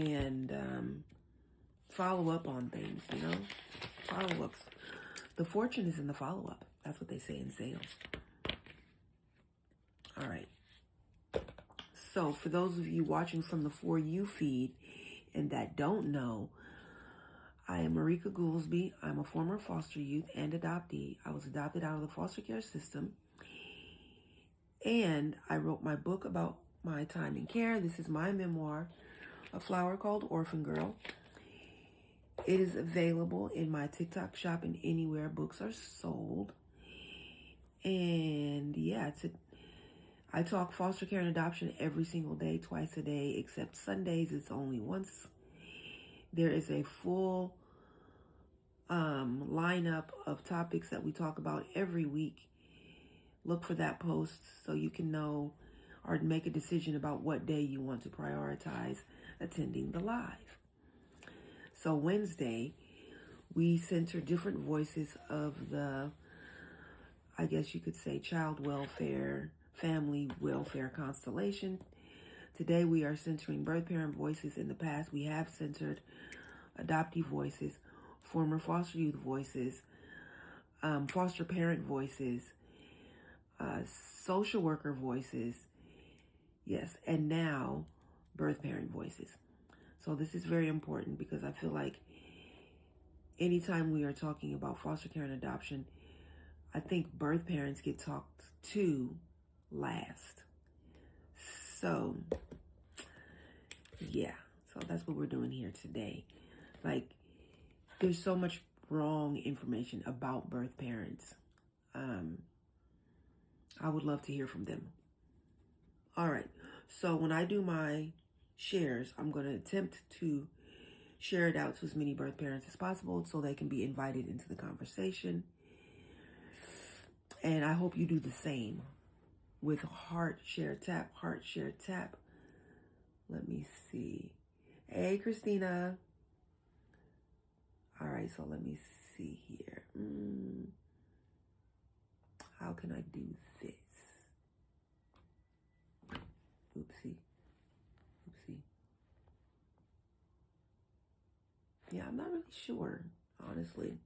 and follow up on things, follow-ups. The fortune is in the follow-up. That's what they say in sales. All right. So for those of you watching from the For You feed and that don't know, I am Marika Goolsby. I'm a former foster youth and adoptee. I was adopted out of the foster care system. And I wrote my book about my time in care. This is my memoir, A Flower Called Orphan Girl. It is available in my TikTok shop and anywhere books are sold. And yeah, I talk foster care and adoption every single day, twice a day, except Sundays. It's only once. There is a full lineup of topics that we talk about every week. Look for that post so you can know or make a decision about what day you want to prioritize attending the live. So Wednesday, we center different voices of the, I guess you could say, child welfare, family welfare constellation. Today we are centering birth parent voices. In the past, we have centered adoptee voices, former foster youth voices, foster parent voices, social worker voices, yes, and now birth parent voices. So this is very important because I feel like anytime we are talking about foster care and adoption, I think birth parents get talked to last. So, yeah. So that's what we're doing here today. Like, there's so much wrong information about birth parents. I would love to hear from them. All right. So when I do my shares, I'm going to attempt to share it out to as many birth parents as possible so they can be invited into the conversation. And I hope you do the same with heart share tap, heart share tap. Let me see. Hey, Christina. All right, so let me see here. How can I do this? Oopsie. Yeah, I'm not really sure, honestly.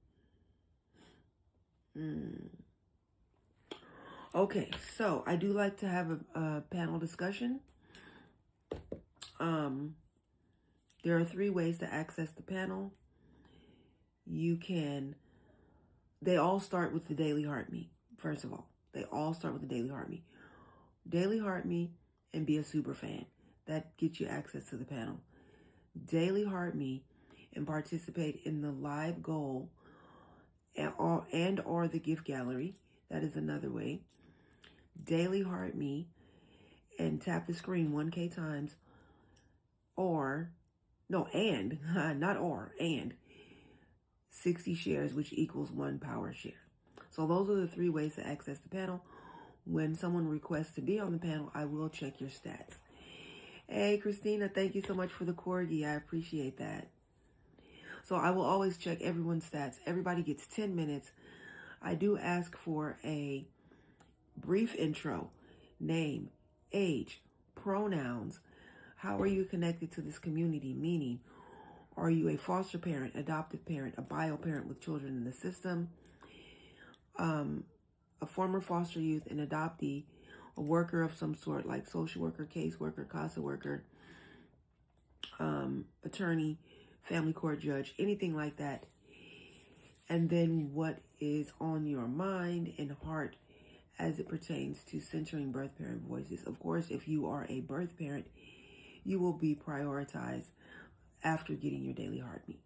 Okay, so I do like to have a panel discussion. There are 3 ways to access the panel. They all start with the Daily Heart Me, first of all. They all start with the Daily Heart Me. Daily Heart Me and be a super fan. That gets you access to the panel. Daily Heart Me and participate in the live goal and or the gift gallery. That is another way. Daily Heart Me and tap the screen 1K times and 60 shares, which equals 1 power share. So those are the 3 ways to access the panel. When someone requests to be on the panel, I will check your stats. Hey, Christina, thank you so much for the corgi. I appreciate that. So I will always check everyone's stats. Everybody gets 10 minutes. I do ask for a brief intro, name, age, pronouns. How are you connected to this community? Meaning, are you a foster parent, adoptive parent, a bio parent with children in the system, a former foster youth, an adoptee, a worker of some sort like social worker, caseworker, CASA worker, attorney, family court judge, anything like that. And then what is on your mind and heart as it pertains to centering birth parent voices. Of course, if you are a birth parent, you will be prioritized after getting your Daily Heart Me,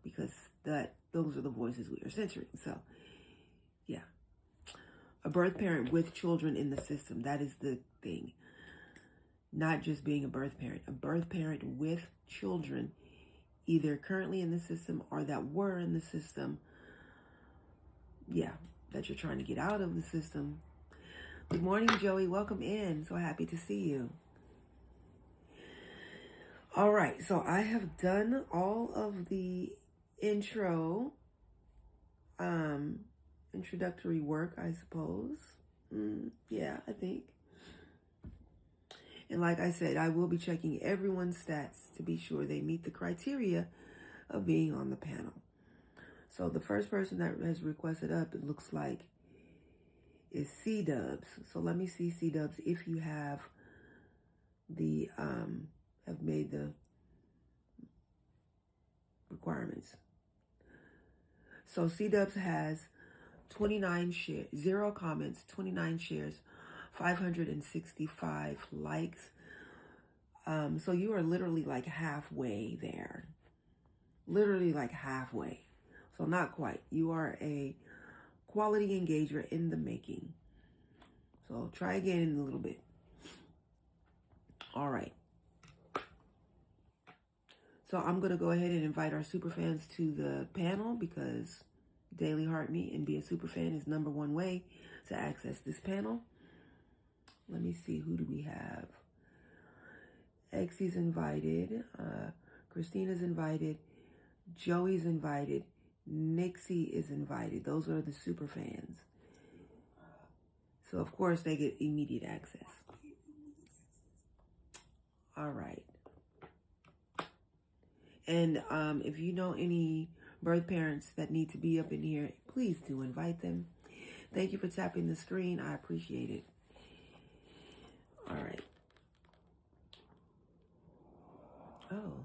because those are the voices we are centering. So, yeah. A birth parent with children in the system, that is the thing. Not just being a birth parent with children, either currently in the system or that were in the system. Yeah, that you're trying to get out of the system. Good morning, Joey. Welcome in. So happy to see you. All right, so I have done all of the introductory work, I suppose. Yeah, I think. And like I said, I will be checking everyone's stats to be sure they meet the criteria of being on the panel. So the first person that has requested up, it looks like, is C-Dubs. So let me see, C-Dubs, if you have made the requirements. So C-Dubs has 29 shares, 0 comments, 29 shares, 565 likes. So you are literally like halfway there. Literally like halfway. So not quite. You are a quality engager in the making. So try again in a little bit. All right. So I'm going to go ahead and invite our superfans to the panel because Daily Heart Me and be a superfan is #1 way to access this panel. Let me see, who do we have? Exy's invited. Christina's invited. Joey's invited. Nixie is invited. Those are the superfans. So, of course, they get immediate access. All right. And if you know any birth parents that need to be up in here, please do invite them. Thank you for tapping the screen. I appreciate it. All right. Oh.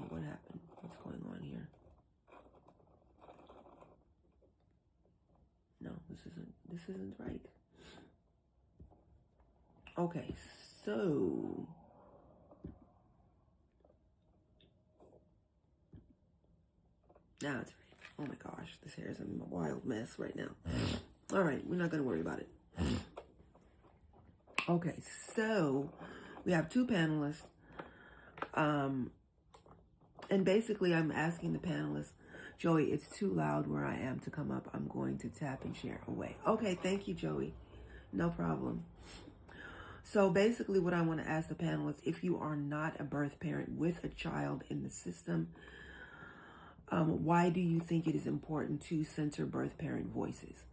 What happened? What's going on here? No, this isn't right. Okay, so now it's right. Oh my gosh, this hair is a wild mess right now. All right, we're not going to worry about it. Okay, so we have 2 panelists. And basically I'm asking the panelists, Joey, it's too loud where I am to come up. I'm going to tap and share away. Okay, thank you, Joey. No problem. So basically what I want to ask the panelists, if you are not a birth parent with a child in the system, why do you think it is important to censor birth parent voices?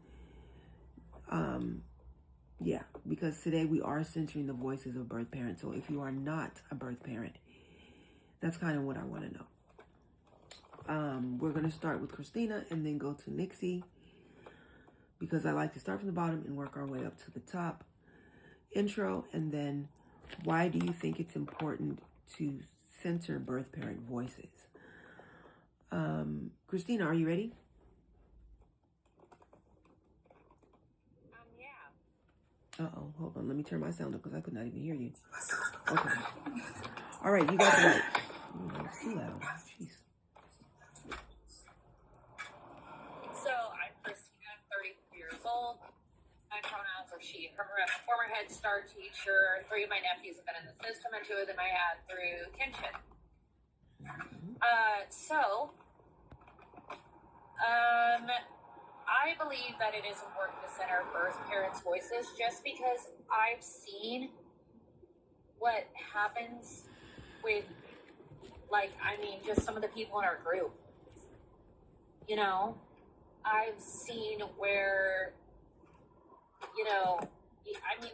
Yeah, because today we are censoring the voices of birth parents. So if you are not a birth parent, that's kind of what I want to know. We're going to start with Christina and then go to Nixie because I like to start from the bottom and work our way up to the top. Intro, and then why do you think it's important to censor birth parent voices? Christina, are you ready? Yeah. Uh-oh, hold on. Let me turn my sound up because I could not even hear you. Okay. All right, you got the mic. It's too loud. Jeez. So I'm Christina, 33 years old. My pronouns are she. I'm a former Head Start teacher. 3 of my nephews have been in the system, and 2 of them I had through kinship. I believe that it is important to center birth parents' voices just because I've seen what happens with, just some of the people in our group. You know, I've seen where,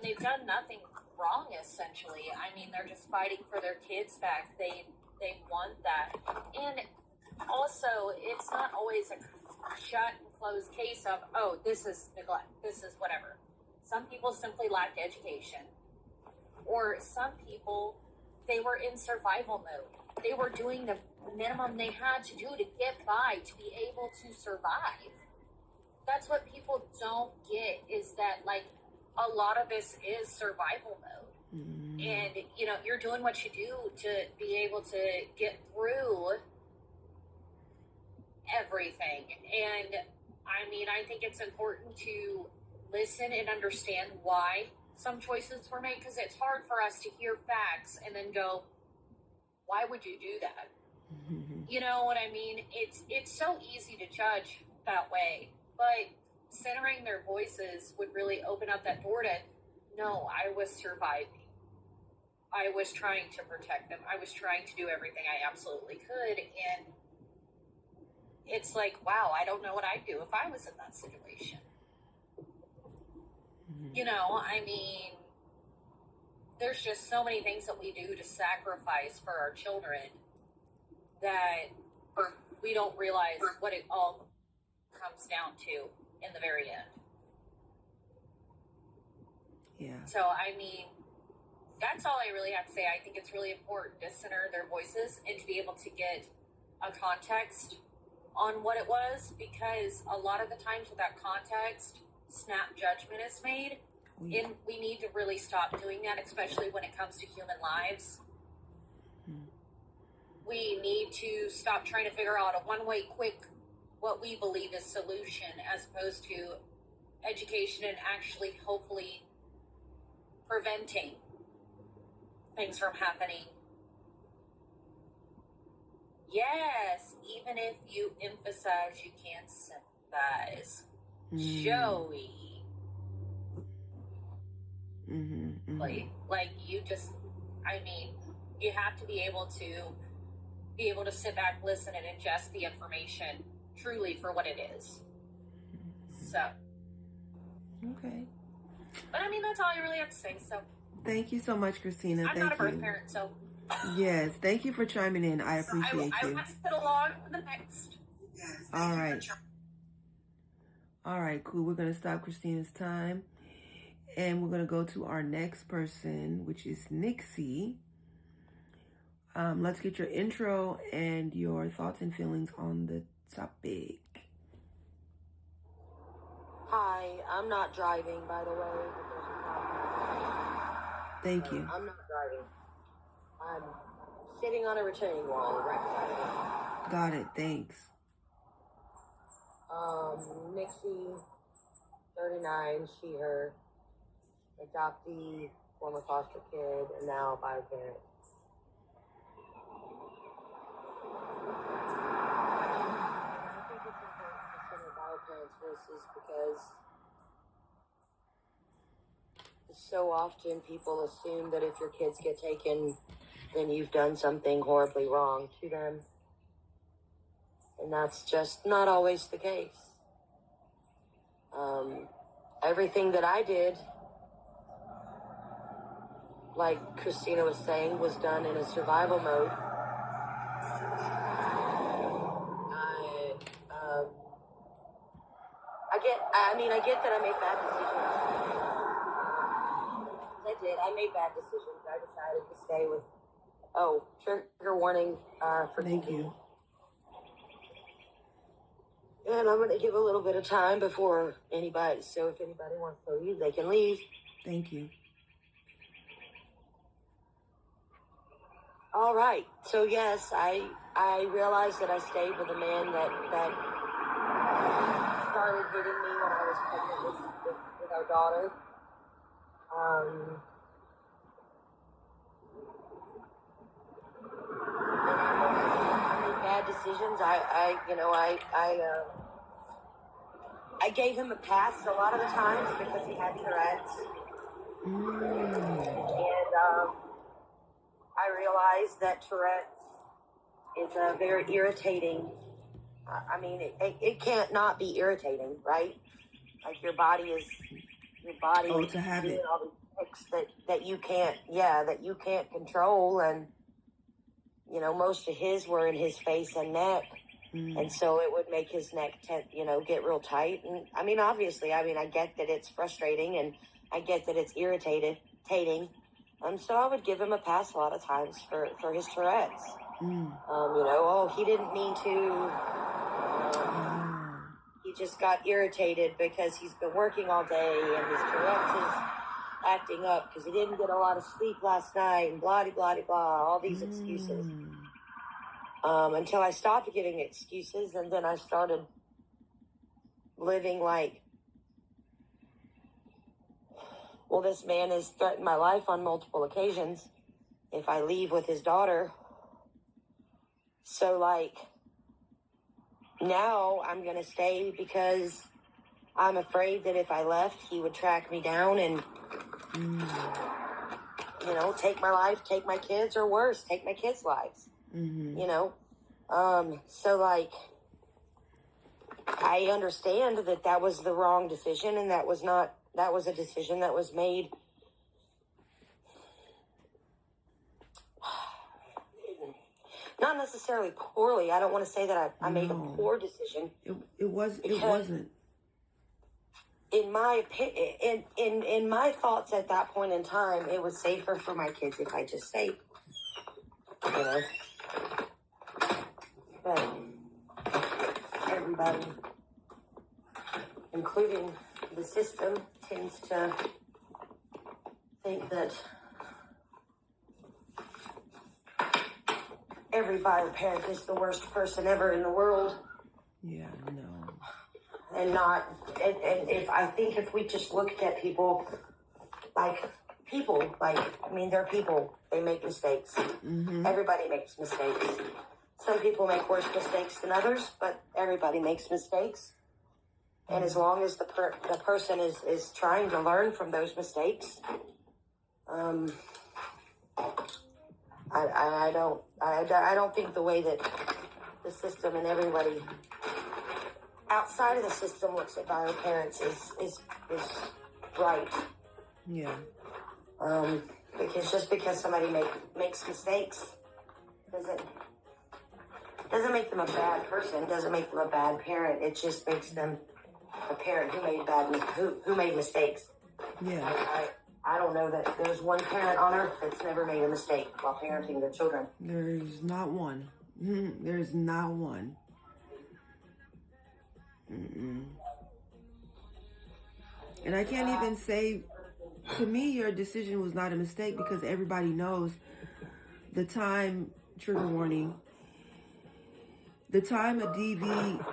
they've done nothing wrong, essentially. They're just fighting for their kids back. They want that. And also, it's not always a shut and closed case of, oh, this is neglect, this is whatever. Some people simply lack education. Or some people, they were in survival mode. They were doing the minimum they had to do to get by, to be able to survive. That's what people don't get, is that, a lot of this is survival mode. And, you're doing what you do to be able to get through everything. And, I think it's important to listen and understand why some choices were made, because it's hard for us to hear facts and then go, why would you do that? You know what I mean? It's so easy to judge that way, but centering their voices would really open up that door to, no, I was surviving. I was trying to protect them. I was trying to do everything I absolutely could. And it's like, wow, I don't know what I'd do if I was in that situation. You know, I mean, there's just so many things that we do to sacrifice for our children that we don't realize what it all comes down to in the very end. Yeah. So, I mean, that's all I really have to say. I think it's really important to center their voices and to be able to get a context on what it was, because a lot of the times without context, snap judgment is made. And we need to really stop doing that, especially when it comes to human lives. We need to stop trying to figure out a one-way quick, what we believe is solution, as opposed to education and actually hopefully preventing things from happening. Yes, even if you emphasize, you can't sympathize. Joey. Like you just, I mean, you have to be able to sit back, listen, and ingest the information truly for what it is. So. Okay. But I mean, that's all I really have to say. So. Thank you so much, Christina. I'm not a birth parent, so. Yes, thank you for chiming in. I appreciate I you. will pass it along to the next. All right. All right, cool. We're going to stop Christina's time. And we're going to go to our next person, which is Nixie. Let's get your intro and your thoughts and feelings on the topic. Hi, I'm not driving, by the way. Thank you. I'm not driving. I'm sitting on a retaining wall right beside me. Got it. Thanks. Nixie, 39, she, her, adoptee, former foster kid, and now bio parent. I think it's important to center bio parents' voices because so often people assume that if your kids get taken, then you've done something horribly wrong to them. And that's just not always the case. Everything that I did, like Christina was saying, was done in a survival mode. I get that I made bad decisions. I made bad decisions. I decided to stay with, trigger warning for Thank TV. you. And I'm going to give a little bit of time before anybody, so if anybody wants to leave, they can leave. Thank you. All right. So yes, I realized that I stayed with a man that started hitting me when I was pregnant with our daughter. I made bad decisions. I gave him a pass a lot of the times because he had Tourette's. And I realized that Tourette's is a very irritating. It can't not be irritating, right? Like your body is to have doing it. all these tics that you can't control, and most of his were in his face and neck, and so it would make his neck get real tight. And obviously, I get that it's frustrating, and I get that it's irritating. So I would give him a pass a lot of times for his Tourette's. He didn't mean to. He just got irritated because he's been working all day and his Tourette's is acting up because he didn't get a lot of sleep last night and blah, blah, blah, blah, all these excuses. Until I stopped giving excuses, and then I started living like, well, this man has threatened my life on multiple occasions if I leave with his daughter. So, now I'm going to stay because I'm afraid that if I left, he would track me down and, take my life, take my kids, or worse, take my kids' lives. I understand that that was the wrong decision, and that was a decision that was made not necessarily poorly. I don't want to say that I made a poor decision. It wasn't. In my opinion, in my thoughts at that point in time, it was safer for my kids if I just stayed. You know, but everybody, including the system, tends to think that every bio parent is the worst person ever in the world. Yeah, no. And not, and if we just looked at people, I mean, they're people. They make mistakes. Mm-hmm. Everybody makes mistakes. Some people make worse mistakes than others, but everybody makes mistakes. And as long as the person is trying to learn from those mistakes, I don't think the way that the system and everybody outside of the system looks at bio parents is right. Yeah. Because just because somebody makes mistakes doesn't make them a bad person, doesn't make them a bad parent. It just makes them a parent who made mistakes. Yeah. I don't know that there's one parent on earth that's never made a mistake while parenting their children. There's not one. There's not one. Mm-mm. And I can't even say, to me, your decision was not a mistake because everybody knows the time, trigger warning, the time a DV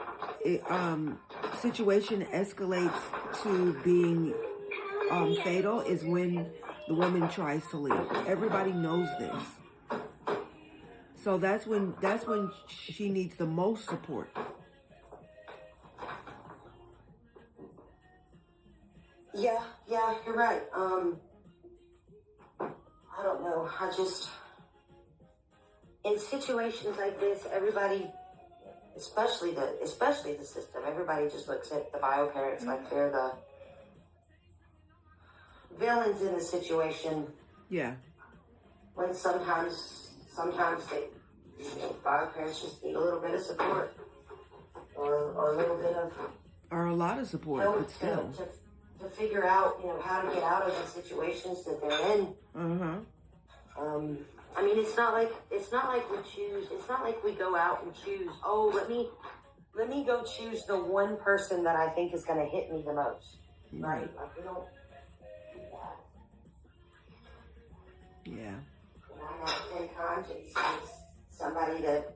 situation escalates to being fatal is when the woman tries to leave. Everybody knows this. So that's when she needs the most support. Yeah, you're right. I don't know. In situations like this, everybody, especially the system, everybody just looks at the bio parents like they're the villains in the situation. Yeah. When sometimes bio parents just need a little bit of support, or a little bit of, or a lot of support, help but still. To figure out, how to get out of the situations that they're in. I mean, it's not like we choose. It's not like we go out and choose. Oh, let me go choose the one person that I think is going to hit me the most. Right? Like we don't do that. Yeah. And I have 10 times it's somebody that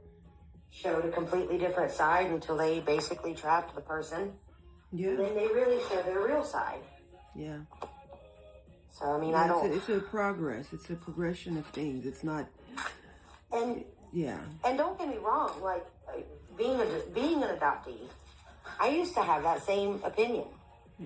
showed a completely different side until they basically trapped the person. Yeah. And then they really show their real side. Yeah. So, I mean, yeah, it's a progress. It's a progression of things. It's not. And yeah. And don't get me wrong. Like being an adoptee, I used to have that same opinion.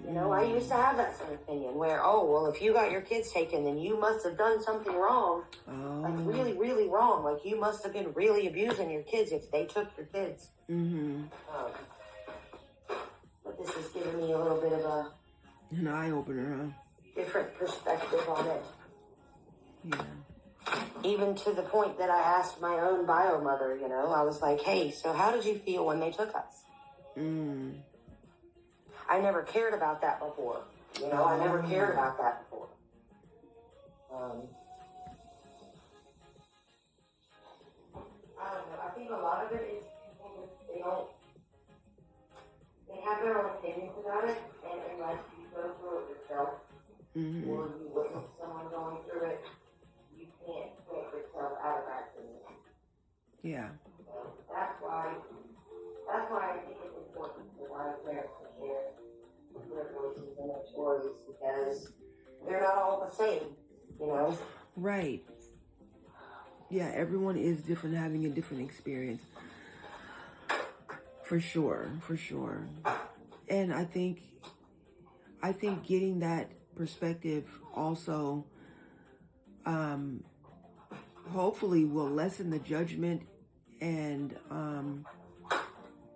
I used to have that same opinion where, oh, well, if you got your kids taken, then you must have done something wrong. Oh. Like really, really wrong. Like you must have been really abusing your kids if they took your kids. Mm-hmm. But this has given me a little bit of an eye opener, huh? Different perspective on it. Yeah. Even to the point that I asked my own bio mother, I was like, hey, so how did you feel when they took us? I never cared about that before. I never cared about that before. I don't know. I think a lot of it is people they have their own opinions about it, and unless you go through it yourself, or you witness someone going through it, you can't take yourself out of that opinion. Yeah. So that's why I think it's important for bio parents to share their voices and their stories, because they're not all the same, Right. Yeah, everyone is different, having a different experience. For sure. And I think getting that perspective also hopefully will lessen the judgment and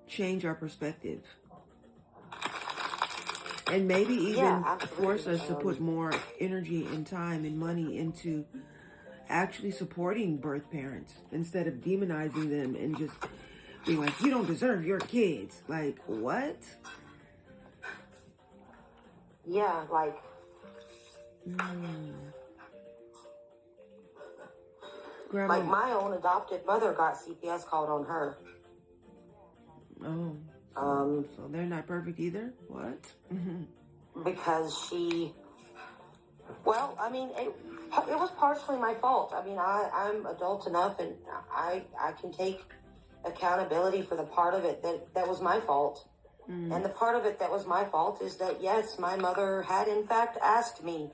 change our perspective And maybe even absolutely. force us to put more energy and time and money into actually supporting birth parents instead of demonizing them and just being like, you don't deserve your kids. Like, what? Yeah, like, Grandma. like my own adopted mother got CPS called on her. Oh. So they're not perfect either? What? Because she, well, I mean, it was partially my fault. I mean, I'm adult enough and I can take accountability for the part of it that was my fault. And the part of it that was my fault is that, yes, my mother had in fact asked me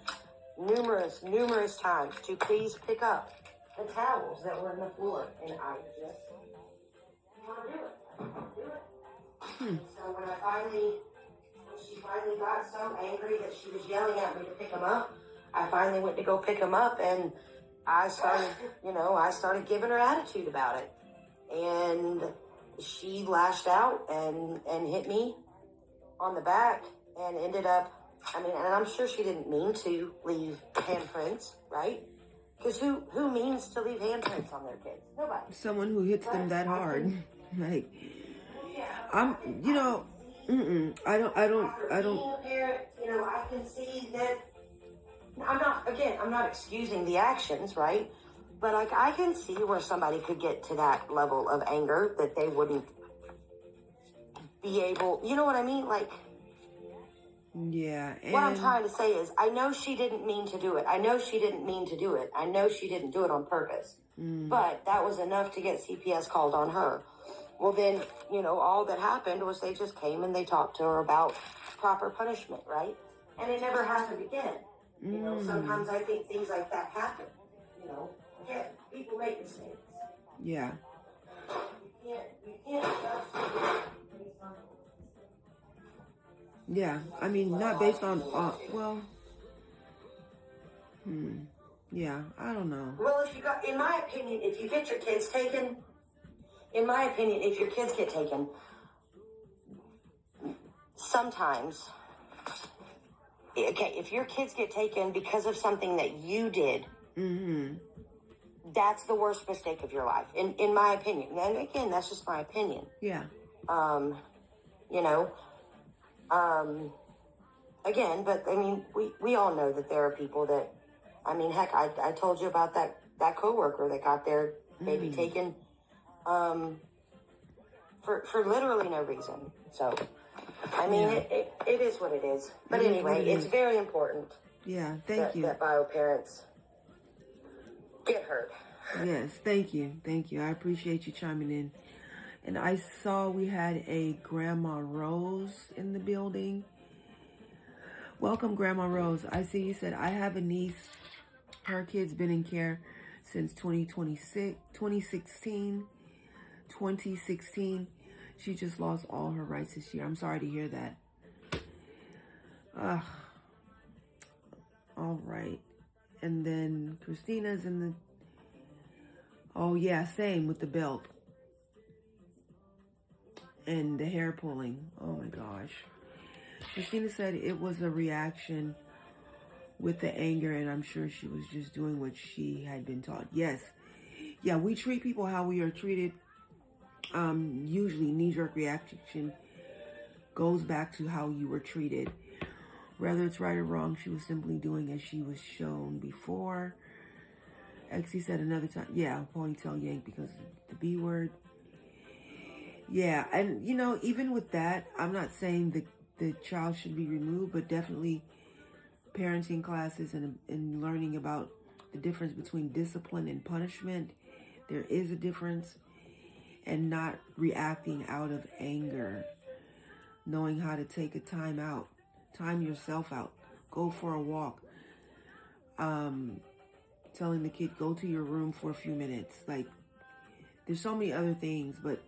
numerous times to please pick up the towels that were on the floor. And I just didn't want to do it. I didn't want to do it. So when she finally got so angry that she was yelling at me to pick them up, I finally went to go pick them up, and I started giving her attitude about it. And she lashed out and hit me on the back and ended up, I mean, and I'm sure she didn't mean to leave handprints, right? Because who means to leave handprints on their kids? Nobody. Someone who hits them that hard. Like, I don't. Being a parent, I can see that. I'm not excusing the actions, right? But like, I can see where somebody could get to that level of anger that they wouldn't be able, you know what I mean? Like, yeah. And what I'm trying to say is, I know she didn't mean to do it. I know she didn't mean to do it. I know she didn't do it on purpose. But that was enough to get CPS called on her. Well, then, all that happened was they just came and they talked to her about proper punishment, right? And it never happened again. Sometimes I think things like that happen. Again, people make mistakes. Yeah. You can't just... Yeah. I mean, not based on, yeah, I don't know. Well, in my opinion, if you get your kids taken, if your kids get taken, sometimes, okay, if your kids get taken because of something that you did, that's the worst mistake of your life, in my opinion. And again, that's just my opinion. Yeah. Again, but I mean, we all know that there are people that, I mean, heck, I told you about that coworker that got their baby taken, for literally no reason. So, I mean, it is what it is. But anyway, it's very important. Yeah, thank you. That bio parents get heard. Yes, thank you. Thank you. I appreciate you chiming in. And I saw we had a Grandma Rose in the building. Welcome, Grandma Rose. I see you said, I have a niece. Her kid's been in care since 2016. She just lost all her rights this year. I'm sorry to hear that. All right. And then Christina's in the... Oh, yeah, same with the belt. And the hair pulling. Oh, my gosh. Christina said it was a reaction with the anger, and I'm sure she was just doing what she had been taught. Yes. Yeah, we treat people how we are treated. Usually, knee-jerk reaction goes back to how you were treated. Whether it's right or wrong, she was simply doing as she was shown before. Exie said another time, yeah, ponytail yank because of the B word. Yeah, and even with that, I'm not saying that the child should be removed, but definitely parenting classes and learning about the difference between discipline and punishment. There is a difference, and not reacting out of anger. Knowing how to take a time out, time yourself out, go for a walk. Telling the kid, go to your room for a few minutes. Like, there's so many other things, but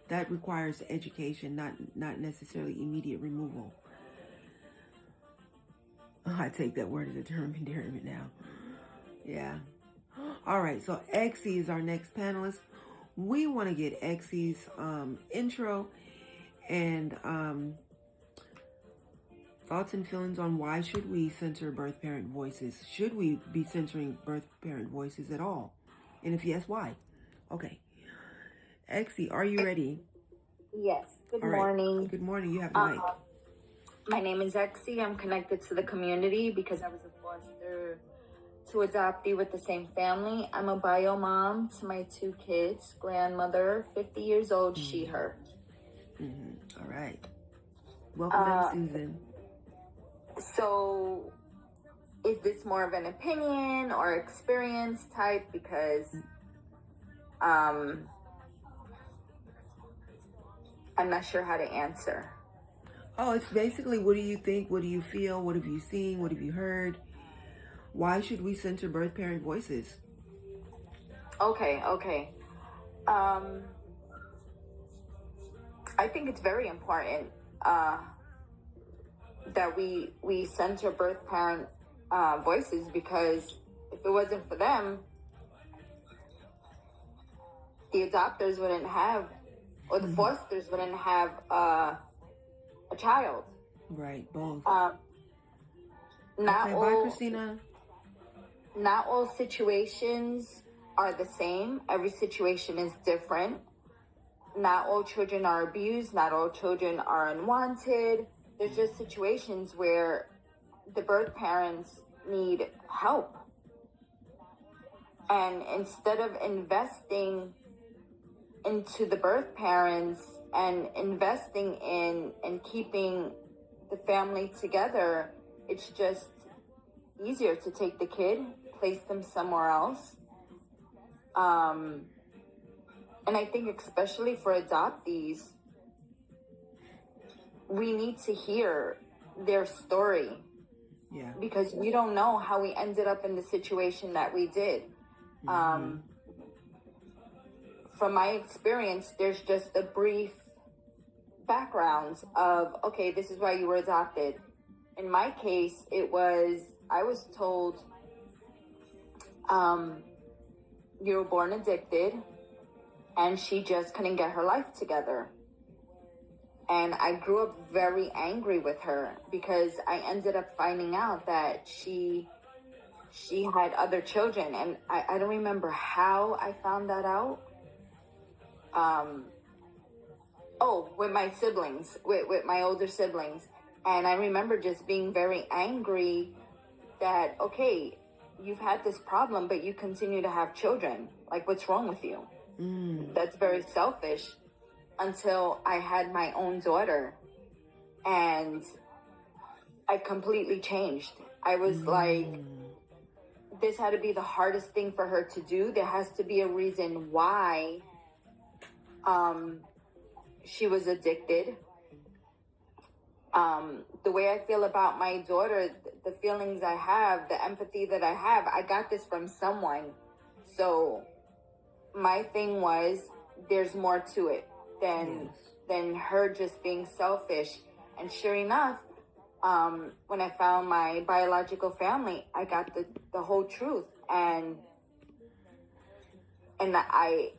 that requires education, not necessarily immediate removal. I take that word as a term endearment now. Yeah. All right, so Exie is our next panelist. We want to get Exie's intro and Thoughts and feelings on why should we censor birth parent voices? Should we be censoring birth parent voices at all? And if yes, why? Okay. Exie, are you ready? Yes. Good All right. morning. Good morning. You have the mic. My name is Exie. I'm connected to the community because I was a foster to adoptee with the same family. I'm a bio mom to my 2 kids, grandmother, 50 years old, she, her. All right. Welcome in, Susan. So, is this more of an opinion or experience type? Because I'm not sure how to answer. Oh, it's basically, what do you think? What do you feel? What have you seen? What have you heard? Why should we censor birth parent voices? Okay. I think it's very important that we censor birth parent voices, because if it wasn't for them, the adopters wouldn't have, or the fosters wouldn't have a child. Right, both. Not Okay, all, bye, Christina. Not all situations are the same. Every situation is different. Not all children are abused. Not all children are unwanted. There's just situations where the birth parents need help. And instead of investing into the birth parents and investing in keeping the family together, it's just easier to take the kid, place them somewhere else. And I think especially for adoptees, we need to hear their story. Yeah. Because we don't know how we ended up in the situation that we did. From my experience, there's just a brief background of, okay, this is why you were adopted. In my case, I was told, you were born addicted, and she just couldn't get her life together. And I grew up very angry with her because I ended up finding out that she had other children. And I don't remember how I found that out. With my siblings, with my older siblings. And I remember just being very angry that, okay, you've had this problem, but you continue to have children. Like, what's wrong with you? That's very selfish. Until I had my own daughter, and I completely changed. I was like, this had to be the hardest thing for her to do. There has to be a reason why she was addicted. The way I feel about my daughter, the feelings I have, the empathy that I have, I got this from someone. So my thing was, there's more to it than her just being selfish. And sure enough, when I found my biological family, I got the whole truth. And I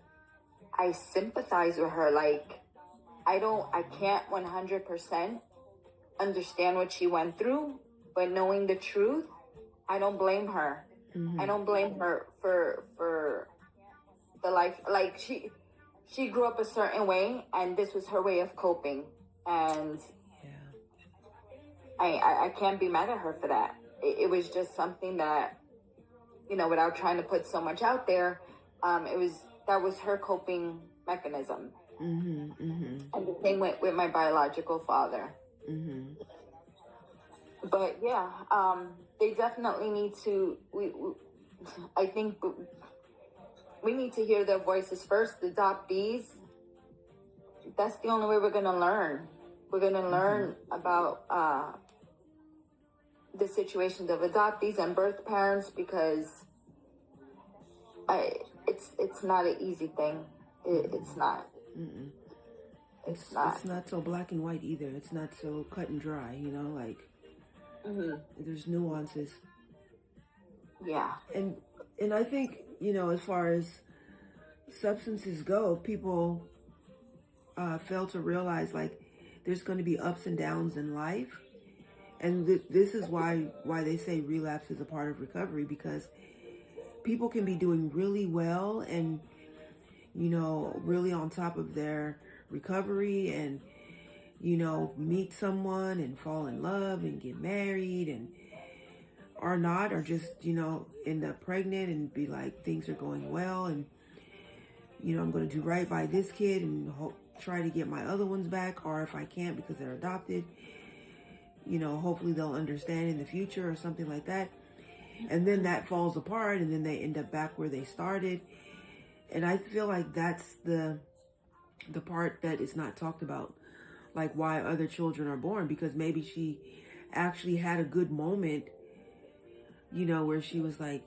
sympathize with her. Like, I can't 100% understand what she went through, but knowing the truth, I don't blame her. I don't blame her for the life. Like, she grew up a certain way, and this was her way of coping. And I can't be mad at her for that. It was just something that, without trying to put so much out there, that was her coping mechanism. And the same with my biological father. But yeah, they definitely need to. I think we need to hear their voices first. The adoptees. That's the only way we're gonna learn. We're gonna learn about the situations of adoptees and birth parents, because it's not an easy thing. It's not. It's not. It's not so black and white either. It's not so cut and dry. Like there's nuances. Yeah. And I think as far as substances go, people fail to realize, like, there's going to be ups and downs in life, And this is why they say relapse is a part of recovery, because people can be doing really well and, you know, really on top of their recovery and, you know, meet someone and fall in love and get married and or not, or just, you know, end up pregnant and be like, things are going well and, you know, I'm going to do right by this kid and try to get my other ones back. Or if I can't because they're adopted, you know, hopefully they'll understand in the future or something like that. And then that falls apart and then they end up back where they started. And I feel like that's the part that is not talked about, like why other children are born, because maybe she actually had a good moment, you know, where she was like,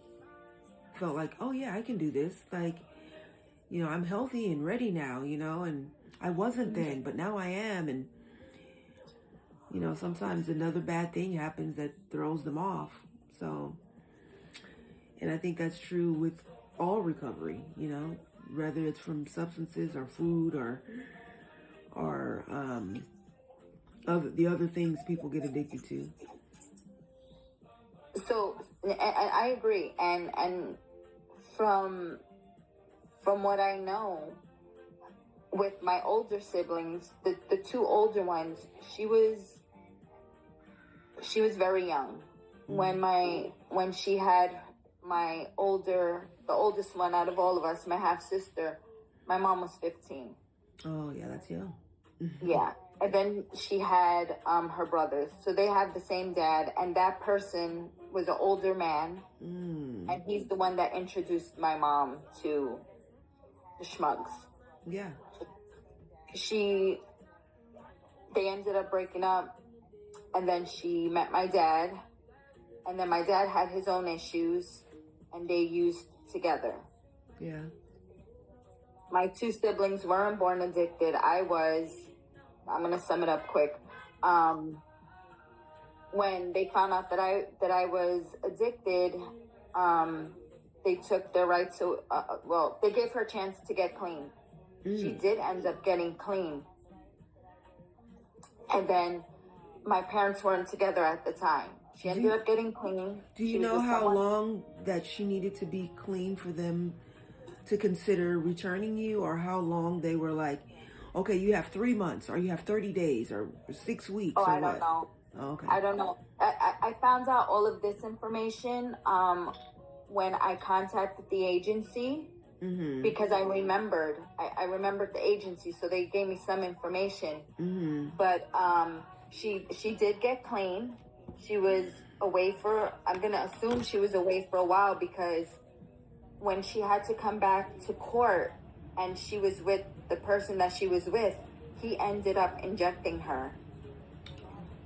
felt like, oh yeah, I can do this. Like, you know, I'm healthy and ready now, you know, and I wasn't then, but now I am. And, you know, sometimes another bad thing happens that throws them off. So, and I think that's true with all recovery, you know, whether it's from substances or food or the other things people get addicted to. So, and I agree, and from what I know, with my older siblings, the two older ones, she was very young when she had the oldest one out of all of us, my half sister. My mom was 15. Oh yeah, that's young. Yeah. And then she had her brothers. So they had the same dad, and that person was an older man. And he's the one that introduced my mom to the schmugs. Yeah. They ended up breaking up, and then she met my dad, and then my dad had his own issues, and they used together. Yeah. My two siblings weren't born addicted. I'm going to sum it up quick. When they found out that I was addicted, they took their right to, they gave her a chance to get clean. She did end up getting clean. And then my parents weren't together at the time. She ended up getting clean. Do you know how long that she needed to be clean for them to consider returning you, or how long they were like, okay, you have 3 months, or you have 30 days, or 6 weeks, or I what? don't know. Oh, okay. I don't know. I found out all of this information when I contacted the agency, because I remembered the agency, so they gave me some information. But she did get clean. She was away I'm gonna assume she was away for a while, because when she had to come back to court and she was with the person that she was with, he ended up injecting her.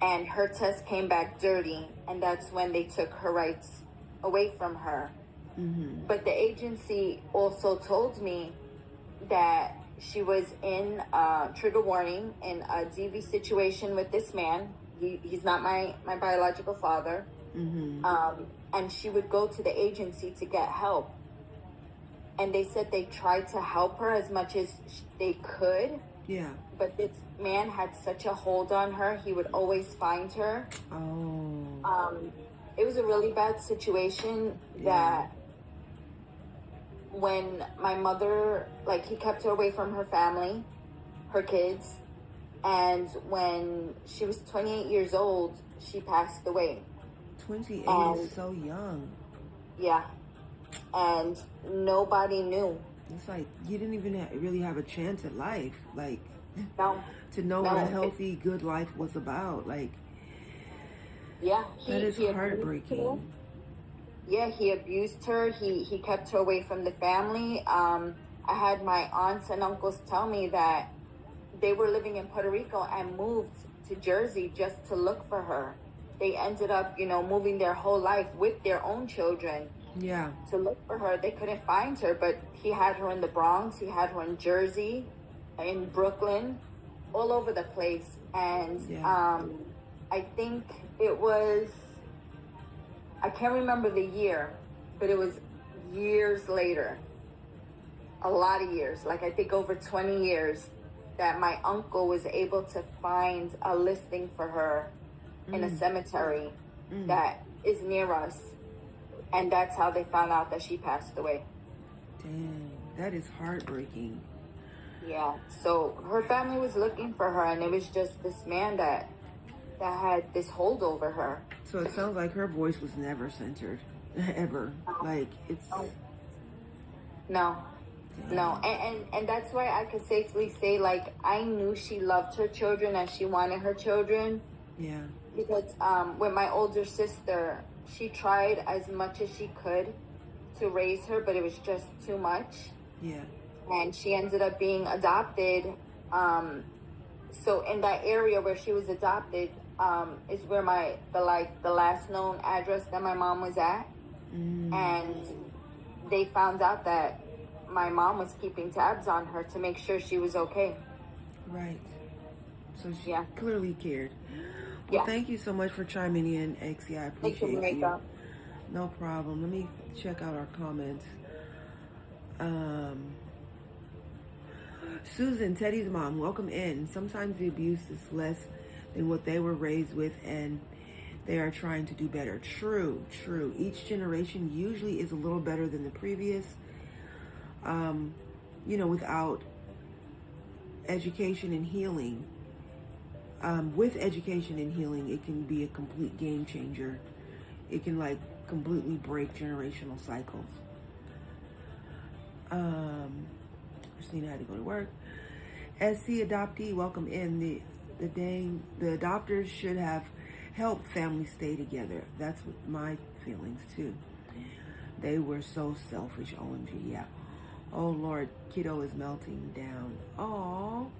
And her test came back dirty, and that's when they took her rights away from her. But the agency also told me that she was in trigger warning in a DV situation with this man. He's not my biological father. And she would go to the agency to get help. And they said they tried to help her as much as they could. Yeah. But this man had such a hold on her. He would always find her. Oh. It was a really bad situation that when my mother, he kept her away from her family, her kids. And when she was 28 years old, she passed away. 28 is so young. Yeah. And nobody knew. It's like you didn't even really have a chance at life. Like, no. To know what a healthy, good life was about. Like, yeah. That is heartbreaking. Yeah, he abused her. He kept her away from the family. I had my aunts and uncles tell me that they were living in Puerto Rico and moved to Jersey just to look for her. They ended up, moving their whole life with their own children. Yeah. To look for her. They couldn't find her, but he had her in the Bronx. He had her in Jersey, in Brooklyn, all over the place. And I think it was, I can't remember the year, but it was years later, a lot of years, I think over 20 years, that my uncle was able to find a listing for her in a cemetery that is near us. And that's how they found out that she passed away. Dang, that is heartbreaking. Yeah. So her family was looking for her, and it was just this man that had this hold over her. So it sounds like her voice was never centered, ever. Like it's No. No, and that's why I could safely say, like, I knew she loved her children and she wanted her children. Yeah. Because with my older sister, she tried as much as she could to raise her, but it was just too much. Yeah. And she ended up being adopted. So in that area where she was adopted is where the last known address that my mom was at. And they found out that my mom was keeping tabs on her to make sure she was okay. Right. So she clearly cared. Well, thank you so much for chiming in, Exie. I appreciate you. No problem. Let me check out our comments. Susan, Teddy's mom, welcome in. Sometimes the abuse is less than what they were raised with, and they are trying to do better. True. Each generation usually is a little better than the previous. Without education and healing, with education and healing, it can be a complete game changer. It can completely break generational cycles. Christina had to go to work. SC adoptee, welcome in. The adopters should have helped families stay together. That's what my feelings too. They were so selfish. OMG, yeah. Oh Lord, kiddo is melting down. Oh,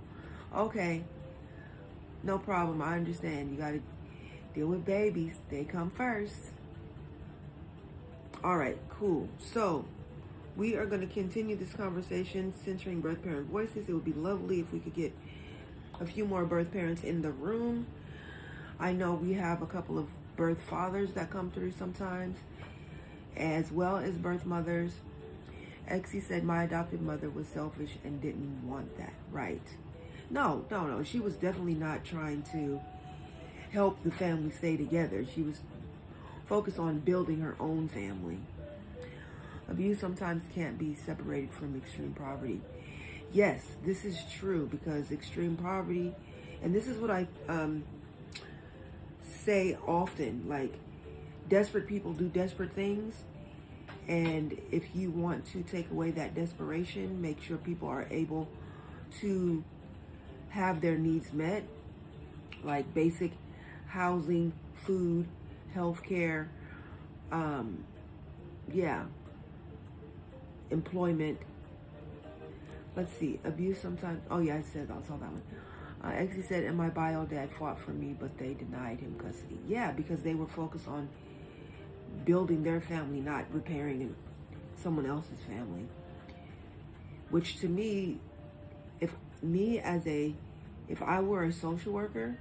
okay. No problem. I understand. You got to deal with babies. They come first. All right, cool. So we are going to continue this conversation centering birth parent voices. It would be lovely if we could get a few more birth parents in the room. I know we have a couple of birth fathers that come through sometimes, as well as birth mothers. Exie said my adopted mother was selfish and didn't want that. Right. No. She was definitely not trying to help the family stay together. She was focused on building her own family. Abuse sometimes can't be separated from extreme poverty. Yes, this is true, because extreme poverty, and this is what I say often, desperate people do desperate things. And if you want to take away that desperation, make sure people are able to have their needs met, like basic housing, food, healthcare, employment. Let's see, abuse sometimes. Oh yeah, I saw that one. Exie said, and my bio dad fought for me, but they denied him custody. Yeah, because they were focused on building their family, not repairing someone else's family. Which to me, if I were a social worker,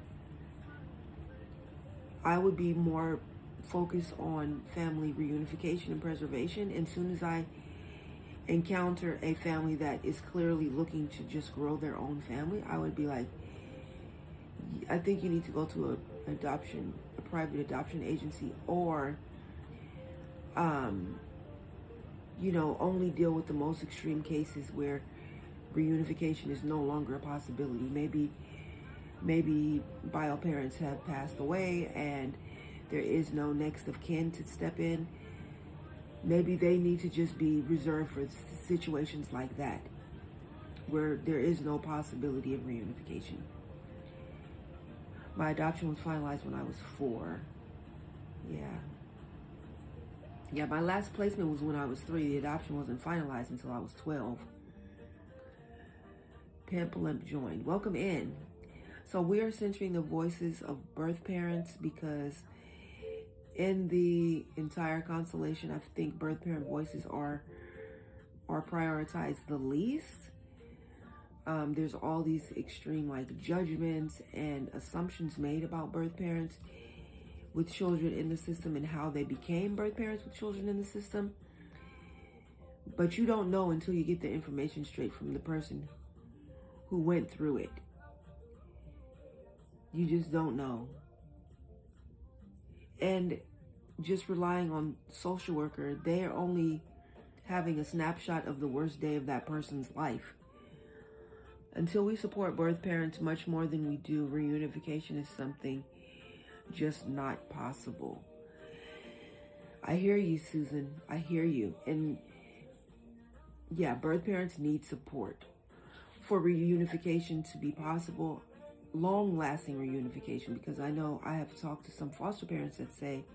I would be more focused on family reunification and preservation. And as soon as I encounter a family that is clearly looking to just grow their own family, I would be like, I think you need to go to a private adoption agency, or only deal with the most extreme cases where reunification is no longer a possibility. Maybe bio parents have passed away and there is no next of kin to step in. Maybe they need to just be reserved for situations like that, where there is no possibility of reunification. My adoption was finalized when I was 4. Yeah, my last placement was when I was 3. The adoption wasn't finalized until I was 12. Pimp Limp joined. Welcome in. So we are centering the voices of birth parents because in the entire constellation, I think birth parent voices are prioritized the least. There's all these extreme judgments and assumptions made about birth parents with children in the system and how they became birth parents with children in the system. But you don't know until you get the information straight from the person who went through it. You just don't know. And just relying on social worker, they are only having a snapshot of the worst day of that person's life. Until we support birth parents much more than we do, reunification is something just not possible. I hear you, Susan. I hear you. And yeah, birth parents need support for reunification to be possible, long-lasting reunification, because I know I have talked to some foster parents that say,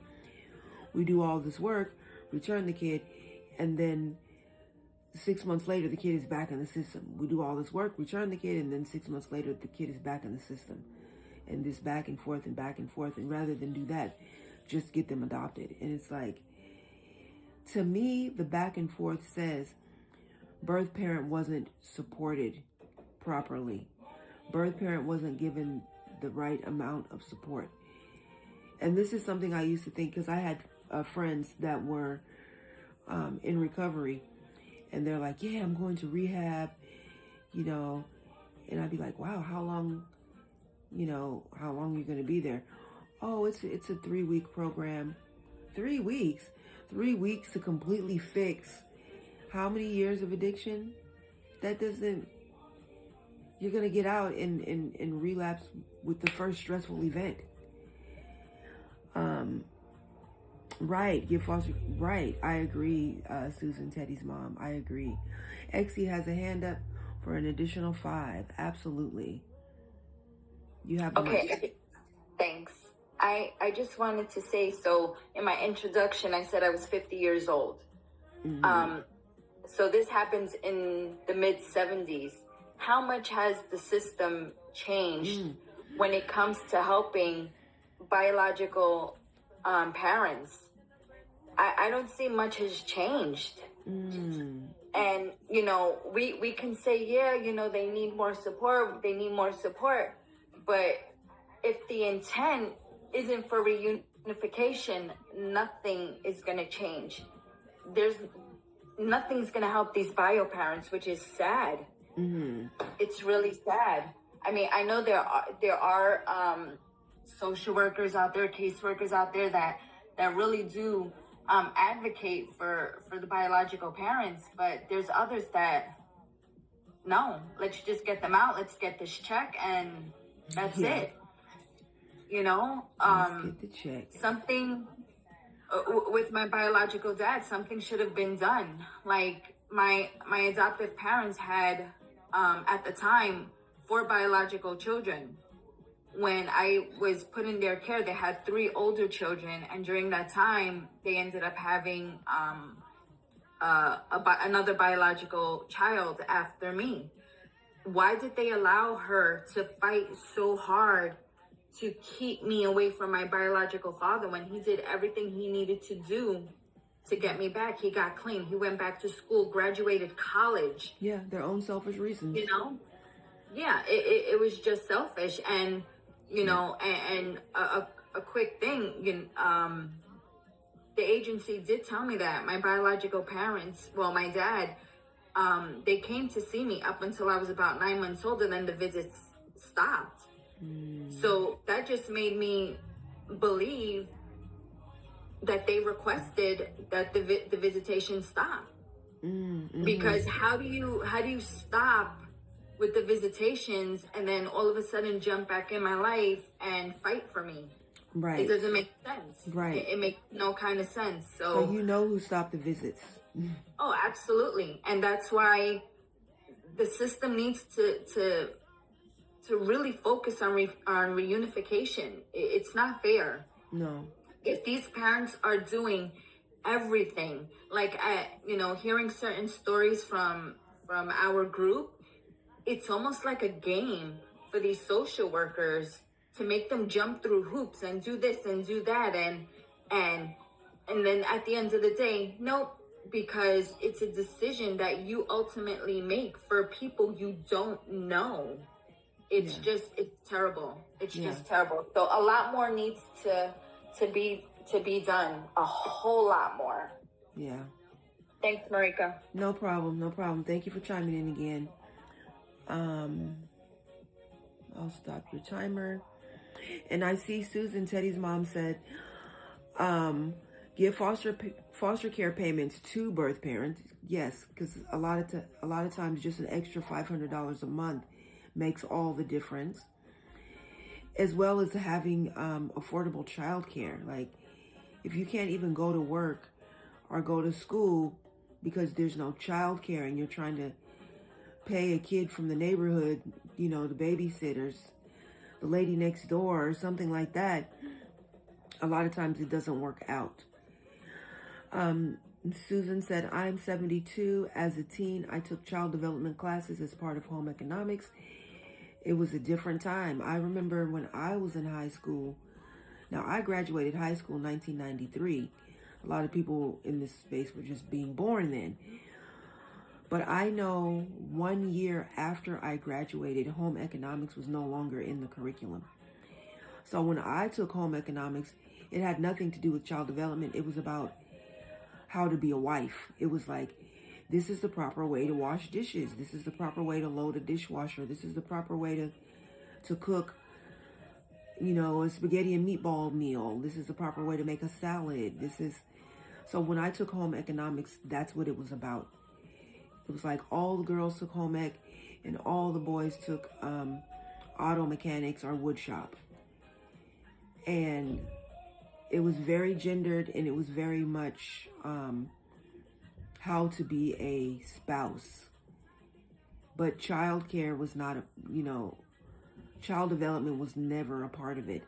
we do all this work, return the kid, and then 6 months later, the kid is back in the system. We do all this work, return the kid, and then 6 months later, the kid is back in the system. And this back and forth and back and forth. And rather than do that, just get them adopted. And it's like, to me, the back and forth says birth parent wasn't supported properly. Birth parent wasn't given the right amount of support. And this is something I used to think, because I had friends that were in recovery, and they're like, yeah, I'm going to rehab, you know, and I'd be like, wow, how long are you going to be there? Oh, it's a 3-week program. 3 weeks? 3 weeks to completely fix how many years of addiction? That doesn't, you're going to get out and relapse with the first stressful event. Right, give foster, right, I agree, Susan, Teddy's mom, I agree. Exie has a hand up for an additional 5, absolutely. You have the mic. Thanks. I just wanted to say, so in my introduction, I said I was 50 years old. Mm-hmm. So this happens in the mid-70s. How much has the system changed when it comes to helping biological parents? I don't see much has changed. And, you know, we can say, yeah, you know, they need more support. But if the intent isn't for reunification, nothing is going to change. Nothing's going to help these bio parents, which is sad. It's really sad. I mean, I know there are social workers out there, caseworkers out there that really do advocate for the biological parents, but there's others that, no, let's just get them out. Let's get this check, and that's it. You know, Let's get the check. Something with my biological dad, something should have been done. Like my adoptive parents had, at the time, 4 biological children. When I was put in their care, they had 3 older children, and during that time, they ended up having another biological child after me. Why did they allow her to fight so hard to keep me away from my biological father when he did everything he needed to do to get me back? He got clean. He went back to school, graduated college. Yeah, their own selfish reasons. You know? Yeah, it was just selfish. And, you know, and a quick thing, the agency did tell me that my biological parents, well, my dad, they came to see me up until I was about 9 months old, and then the visits stopped. So that just made me believe that they requested that the visitation stop. Because how do you stop with the visitations and then all of a sudden jump back in my life and fight for me? Right. It doesn't make sense. Right. It makes no kind of sense. So you know who stopped the visits. Oh, absolutely. And that's why the system needs to really focus on reunification. It's not fair. No. If these parents are doing everything, like, hearing certain stories from our group, it's almost like a game for these social workers to make them jump through hoops and do this and do that. And then at the end of the day, nope, because it's a decision that you ultimately make for people you don't know. It's terrible. It's just terrible. So a lot more needs to be done. A whole lot more. Yeah. Thanks, Marika. No problem. Thank you for chiming in again. I'll stop your timer. And I see Susan, Teddy's mom, said, Give foster care payments to birth parents. Yes, because a lot of times just an extra $500 a month makes all the difference. As well as having affordable childcare. Like, if you can't even go to work or go to school because there's no childcare and you're trying to pay a kid from the neighborhood, the babysitters, the lady next door, or something like that, a lot of times it doesn't work out. Susan said, I'm 72. As a teen, I took child development classes as part of home economics. It was a different time. I remember when I was in high school. Now, I graduated high school in 1993. A lot of people in this space were just being born then. But I know 1 year after I graduated, home economics was no longer in the curriculum. So when I took home economics, it had nothing to do with child development. It was about how to be a wife. It was like, this is the proper way to wash dishes. This is the proper way to load a dishwasher. This is the proper way to cook, a spaghetti and meatball meal. This is the proper way to make a salad. So when I took home economics, that's what it was about. It was like all the girls took home ec and all the boys took auto mechanics or wood shop. And it was very gendered, and it was very much how to be a spouse. But childcare was not child development was never a part of it,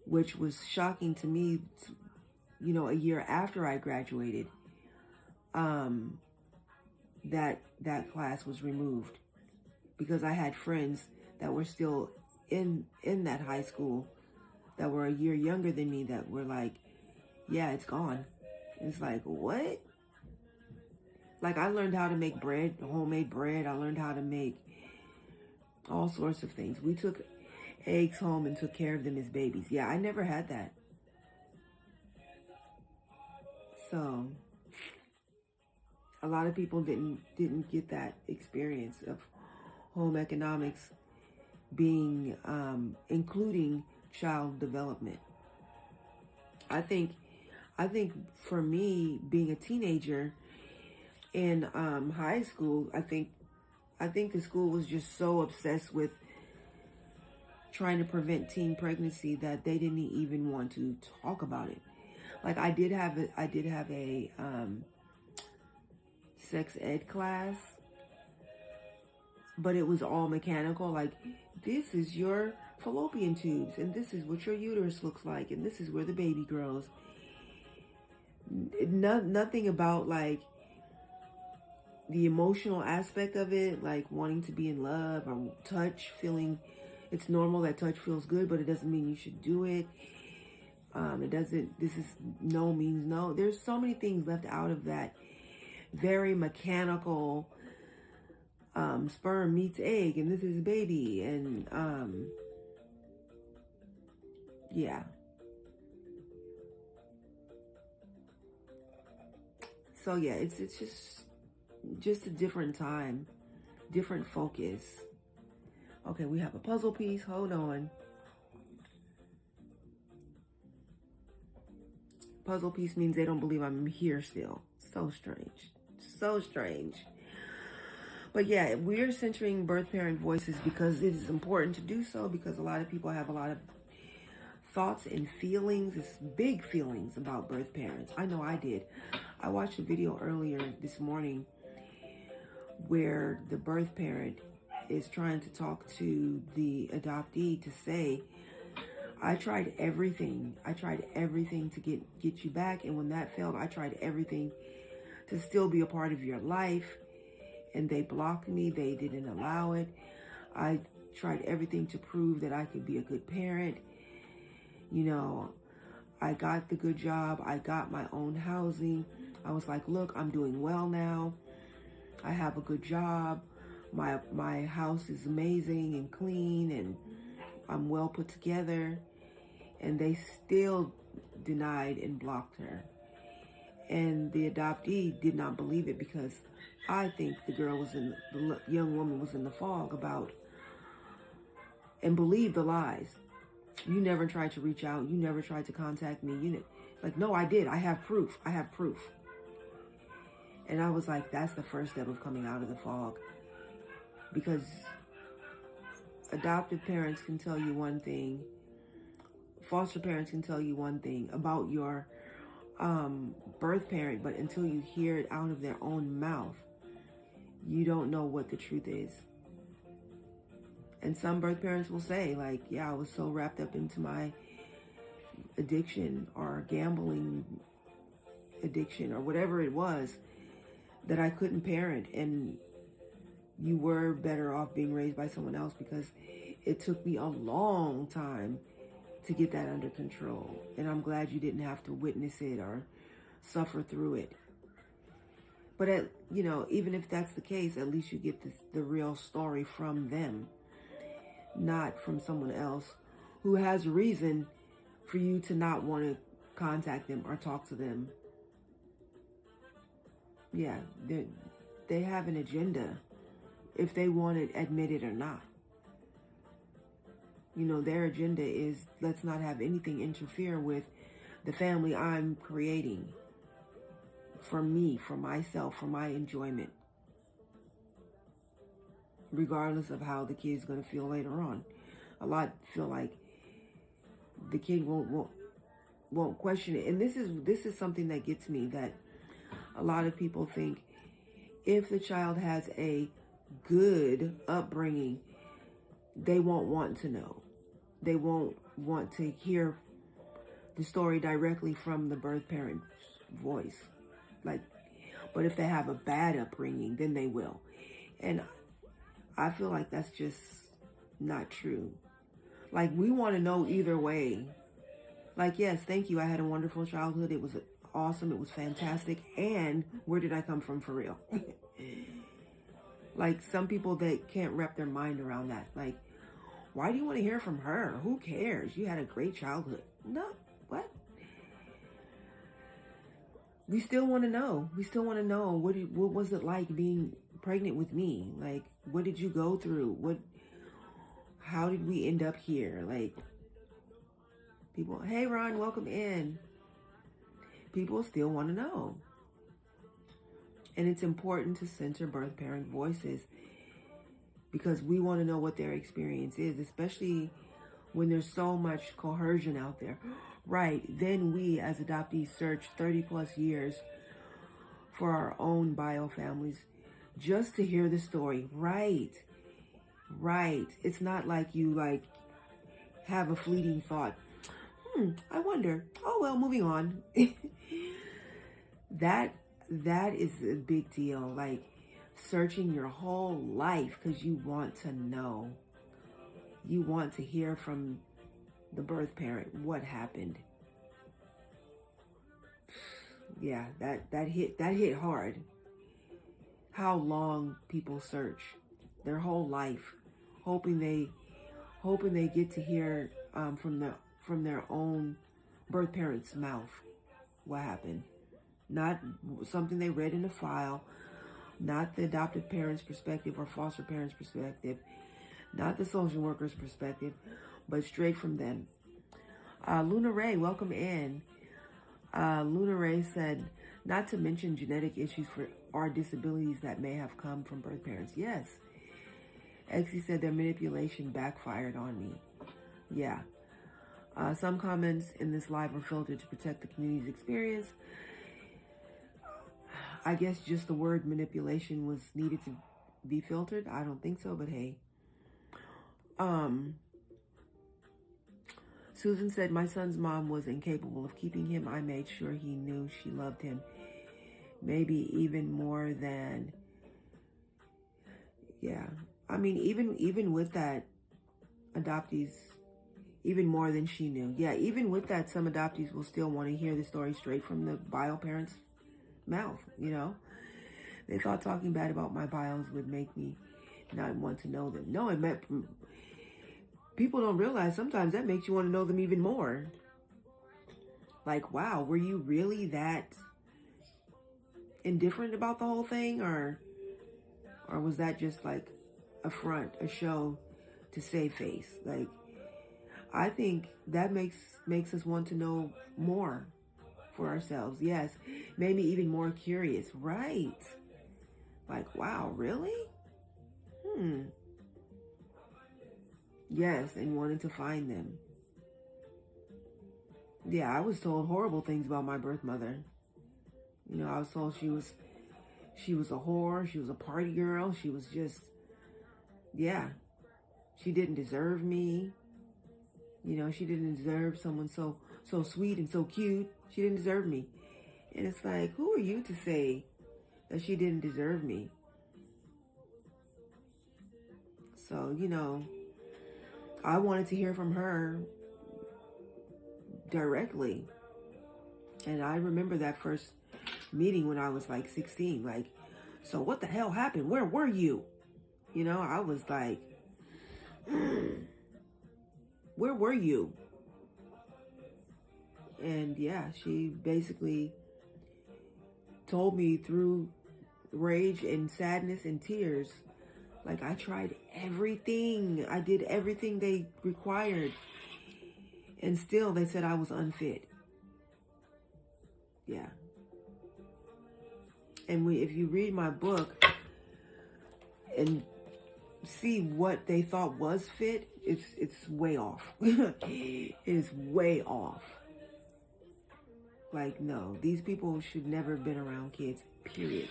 which was shocking to me, a year after I graduated, that class was removed, because I had friends that were still in that high school that were a year younger than me that were like, yeah, it's gone. It's like, what? Like, I learned how to make bread, homemade bread. I learned how to make all sorts of things. We took eggs home and took care of them as babies. Yeah, I never had that. So a lot of people didn't get that experience of home economics being including child development. I think for me, being a teenager in high school, I think the school was just so obsessed with trying to prevent teen pregnancy that they didn't even want to talk about it. Like, I did have a sex ed class, but it was all mechanical. Like, this is your fallopian tubes, and this is what your uterus looks like, and this is where the baby grows. Nothing about like the emotional aspect of it, like wanting to be in love or touch, feeling it's normal that touch feels good, but it doesn't mean you should do it. This is no means no. There's so many things left out of that very mechanical sperm meets egg, and this is baby, and yeah. So yeah, it's just a different time, different focus. Okay, we have a puzzle piece. Hold on. Puzzle piece means they don't believe I'm here still. So strange. So strange. But yeah, we're centering birth parent voices because it is important to do so, because a lot of people have a lot of thoughts and feelings. It's big feelings about birth parents. I know I did. I watched a video earlier this morning where the birth parent is trying to talk to the adoptee to say, I tried everything. I tried everything to get you back. And when that failed, I tried everything to still be a part of your life. And they blocked me. They didn't allow it. I tried everything to prove that I could be a good parent. I got the good job. I got my own housing. I was like, look, I'm doing well now. I have a good job. My house is amazing and clean, and I'm well put together. And they still denied and blocked her. And the adoptee did not believe it, because I think the young woman was in the fog about, and believed the lies. You never tried to reach out. You never tried to contact me. Like, no, I did. I have proof. I have proof. And I was like, that's the first step of coming out of the fog. Because adoptive parents can tell you one thing, foster parents can tell you one thing about your birth parent, but until you hear it out of their own mouth, you don't know what the truth is. And some birth parents will say, like, yeah, I was so wrapped up into my addiction or gambling addiction or whatever it was that I couldn't parent, and you were better off being raised by someone else, because it took me a long time to get that under control. And I'm glad you didn't have to witness it or suffer through it. But, even if that's the case, at least you get the real story from them, not from someone else who has reason for you to not want to contact them or talk to them. Yeah, they have an agenda, if they want to admit it or not. Their agenda is, let's not have anything interfere with the family I'm creating for me, for myself, for my enjoyment, regardless of how the kid's going to feel later on. A lot feel like the kid won't question it. And this is something that gets me, that a lot of people think if the child has a good upbringing, they won't want to know. They won't want to hear the story directly from the birth parent's voice. But if they have a bad upbringing, then they will. And I feel like that's just not true. Like, we want to know either way. Like, yes, thank you. I had a wonderful childhood. It was awesome. It was fantastic. And where did I come from for real? Like, some people that can't wrap their mind around that. Like, why do you want to hear from her? Who cares? You had a great childhood. No, what? We still want to know. We still want to know, what was it like being pregnant with me? Like, what did you go through? How did we end up here? Like, people, hey Ron, welcome in. People still want to know. And it's important to center birth parent voices, because we want to know what their experience is, especially when there's so much coercion out there. Right, then we as adoptees search 30 plus years for our own bio families just to hear the story. Right. It's not like you have a fleeting thought. I wonder. Oh well, moving on. That is a big deal. Like, searching your whole life because you want to know. You want to hear from the birth parent what happened. Yeah, that hit hard. How long people search their whole life, hoping they get to hear from their own birth parent's mouth what happened. Not something they read in a file, not the adoptive parent's perspective or foster parent's perspective, not the social worker's perspective, but straight from them. Luna Ray, welcome in. Luna Ray said, not to mention genetic issues or disabilities that may have come from birth parents. Yes. Exie said their manipulation backfired on me. Yeah. Some comments in this live are filtered to protect the community's experience. I guess just the word manipulation was needed to be filtered. I don't think so, but hey. Susan said, my son's mom was incapable of keeping him. I made sure he knew she loved him. Maybe even more than, yeah. I mean, even with that, adoptees, even more than she knew. Yeah, even with that, some adoptees will still want to hear the story straight from the bio parent's mouth, They thought talking bad about my bios would make me not want to know them. No, it meant... People don't realize sometimes that makes you want to know them even more. Like, wow, were you really that indifferent about the whole thing? Or was that just like a front, a show to save face? Like, I think that makes us want to know more. for ourselves. Yes. Made me even more curious. Right. Like, wow, really? Yes, and wanted to find them. Yeah, I was told horrible things about my birth mother. You know, I was told she was a whore, she was a party girl, she was just, yeah, she didn't deserve me. You know, she didn't deserve someone so sweet and so cute. She didn't deserve me. And it's like, who are you to say that she didn't deserve me? So, you know, I wanted to hear from her directly. And I remember that first meeting when I was like 16. Like, so what the hell happened? Where were you? You know, I was like, where were you? And yeah, she basically told me through rage and sadness and tears, like, I tried everything. I did everything they required. And still they said I was unfit. Yeah. And if you read my book and see what they thought was fit, it's way off. It is way off. Like, no, these people should never have been around kids, period.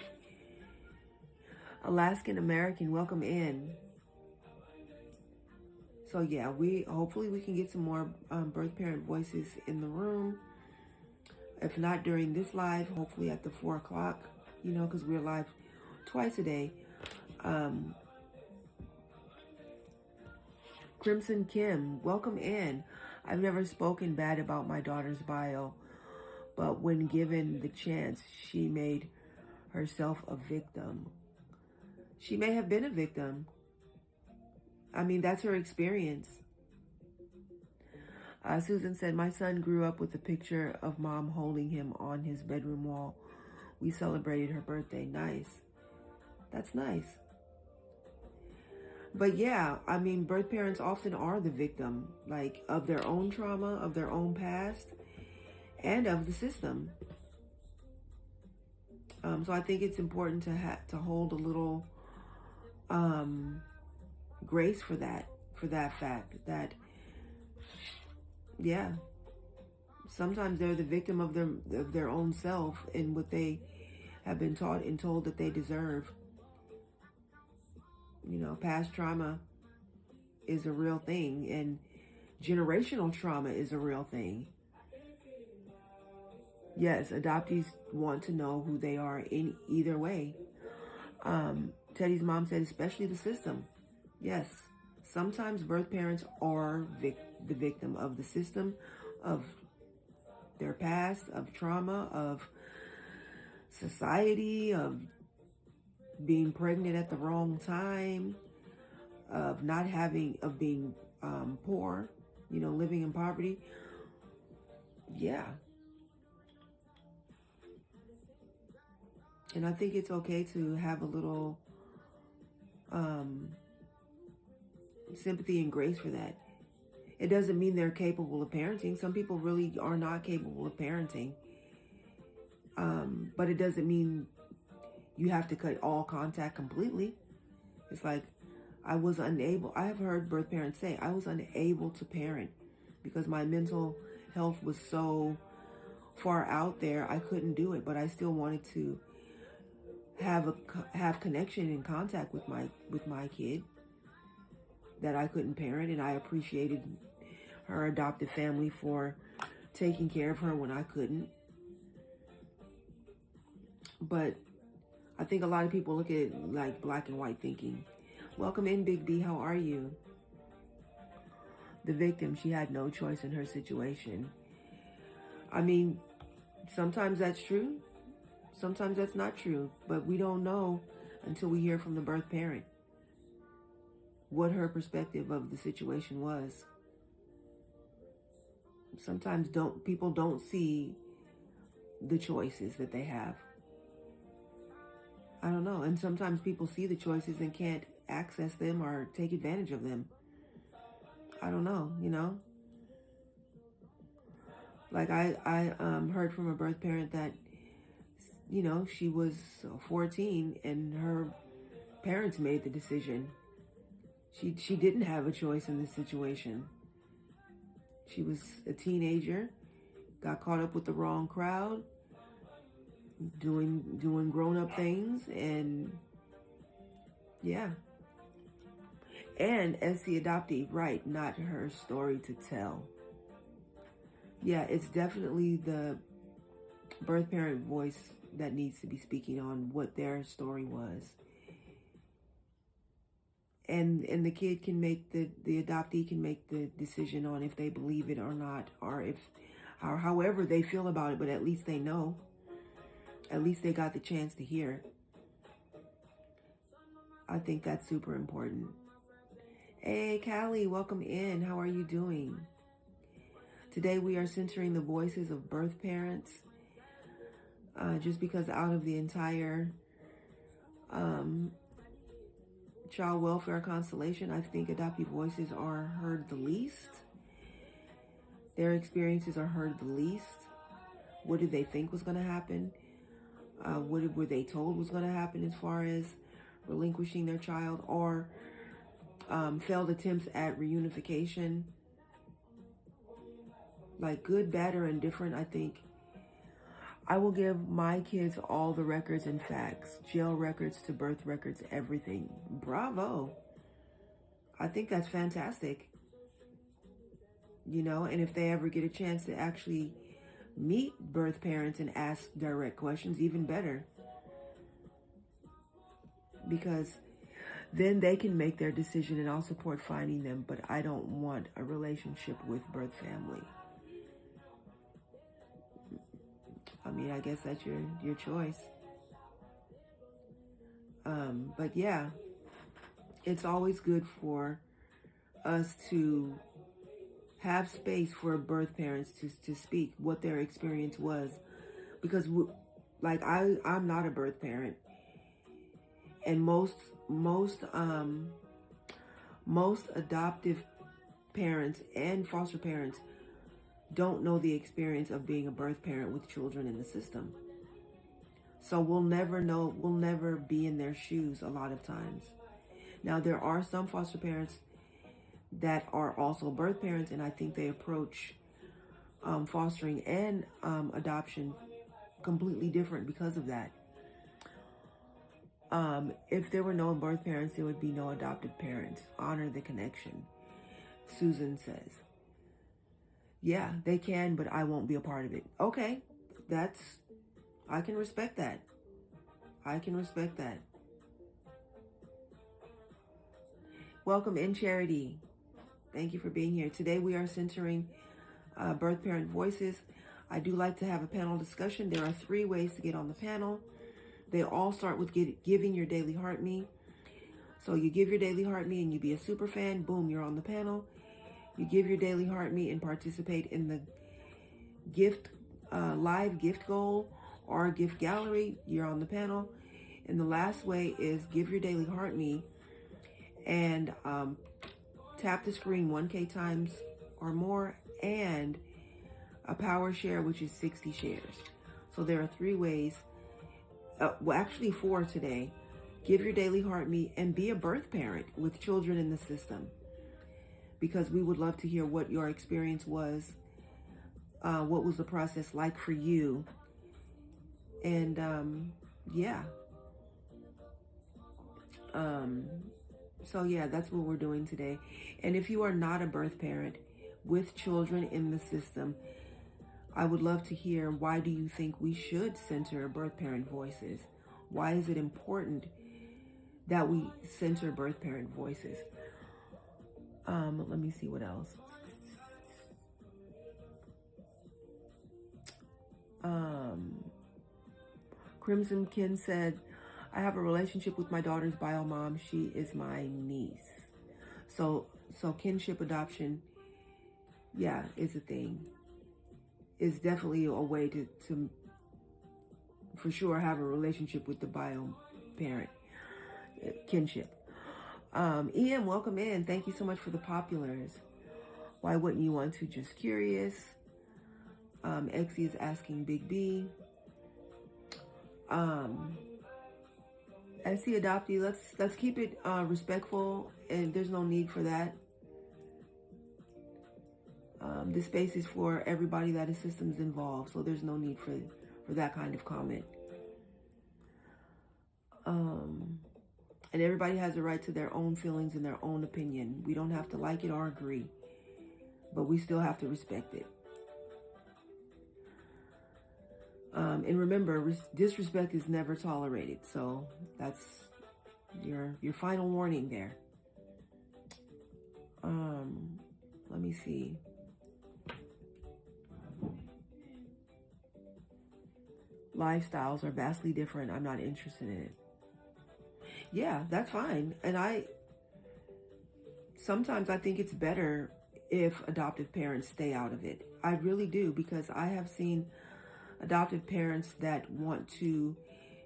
Alaskan American, welcome in. So yeah, hopefully we can get some more birth parent voices in the room. If not during this live, hopefully at the 4 o'clock, you know, because we're live twice a day. Crimson Kim, welcome in. I've never spoken bad about my daughter's bio, but when given the chance, she made herself a victim. She may have been a victim. I mean, that's her experience. Susan said, my son grew up with a picture of mom holding him on his bedroom wall. We celebrated her birthday. Nice. That's nice. But yeah, I mean, birth parents often are the victim, like, of their own trauma, of their own past, and of the system. So I think it's important to hold a little grace for that fact that, yeah, sometimes they're the victim of their own self and what they have been taught and told that they deserve. You know, past trauma is a real thing, and generational trauma is a real thing. Yes, adoptees want to know who they are in either way. Teddy's mom said, especially the system. Yes, sometimes birth parents are the victim of the system, of their past, of trauma, of society, of being pregnant at the wrong time, of being poor, you know, living in poverty. Yeah. And I think it's okay to have a little sympathy and grace for that. It doesn't mean they're capable of parenting. Some people really are not capable of parenting. But it doesn't mean you have to cut all contact completely. It's like, I have heard birth parents say, I was unable to parent because my mental health was so far out there, I couldn't do it, but I still wanted to have connection and contact with my kid that I couldn't parent, and I appreciated her adoptive family for taking care of her when I couldn't. But I think a lot of people look at it like black and white thinking. Welcome in, Big B. How are you? The victim, she had no choice in her situation. I mean, sometimes that's true. Sometimes that's not true. But we don't know until we hear from the birth parent what her perspective of the situation was. Sometimes people don't see the choices that they have. I don't know. And sometimes people see the choices and can't access them or take advantage of them. I don't know, you know. Like I heard from a birth parent that, you know, she was 14 and her parents made the decision. She didn't have a choice in this situation. She was a teenager, got caught up with the wrong crowd, doing grown-up things, and yeah. And as the adoptee, right, not her story to tell. Yeah, it's definitely the birth parent voice that needs to be speaking on what their story was. And the kid can make the adoptee can make the decision on if they believe it or not, or if, or however they feel about it, but at least they know. At least they got the chance to hear. I think that's super important. Hey, Callie, welcome in. How are you doing? Today we are centering the voices of birth parents. Just because out of the entire child welfare constellation, I think adoptee voices are heard the least. Their experiences are heard the least. What did they think was going to happen? What were they told was going to happen as far as relinquishing their child, or failed attempts at reunification? Like good, bad, or indifferent, I think I will give my kids all the records and facts, jail records to birth records, everything. Bravo. I think that's fantastic. You know, and if they ever get a chance to actually meet birth parents and ask direct questions, even better. Because then they can make their decision, and I'll support finding them, but I don't want a relationship with birth family. I mean, I guess that's your choice. But yeah, it's always good for us to have space for birth parents to speak what their experience was. Because like I'm not a birth parent, and most adoptive parents and foster parents don't know the experience of being a birth parent with children in the system. So we'll never know, we'll never be in their shoes a lot of times. Now, there are some foster parents that are also birth parents, and I think they approach fostering and adoption completely different because of that. If there were no birth parents, there would be no adoptive parents. Honor the connection, Susan says. Yeah, they can, but I won't be a part of it. Okay, I can respect that. I can respect that. Welcome in, Charity. Thank you for being here. Today we are centering birth parent voices. I do like to have a panel discussion. There are 3 ways to get on the panel. They all start with giving your daily heart me. So you give your daily heart me and you be a super fan, boom, you're on the panel. You give your daily heart me and participate in the live gift goal or gift gallery, you're on the panel. And the last way is give your daily heart me and tap the screen 1K times or more, and a power share, which is 60 shares. So there are 3 ways, well, actually 4 today. Give your daily heart me and be a birth parent with children in the system, because we would love to hear what your experience was. What was the process like for you? And yeah. So yeah, that's what we're doing today. And if you are not a birth parent with children in the system, I would love to hear, why do you think we should center birth parent voices? Why is it important that we center birth parent voices? Let me see what else. Crimson Kin said, I have a relationship with my daughter's bio mom. She is my niece. So kinship adoption, yeah, is a thing. It's definitely a way to for sure have a relationship with the bio parent, kinship. Ian, welcome in. Thank you so much for the populars. Why wouldn't you want to? Just curious. Exie is asking Big B. As the adoptee, let's keep it respectful, and there's no need for that. This space is for everybody that is systems involved, so there's no need for that kind of comment. And everybody has a right to their own feelings and their own opinion. We don't have to like it or agree, but we still have to respect it. And remember, disrespect is never tolerated. So that's your final warning there. Let me see. Lifestyles are vastly different. I'm not interested in it. Yeah, that's fine. And sometimes I think it's better if adoptive parents stay out of it. I really do, because I have seen adoptive parents that want to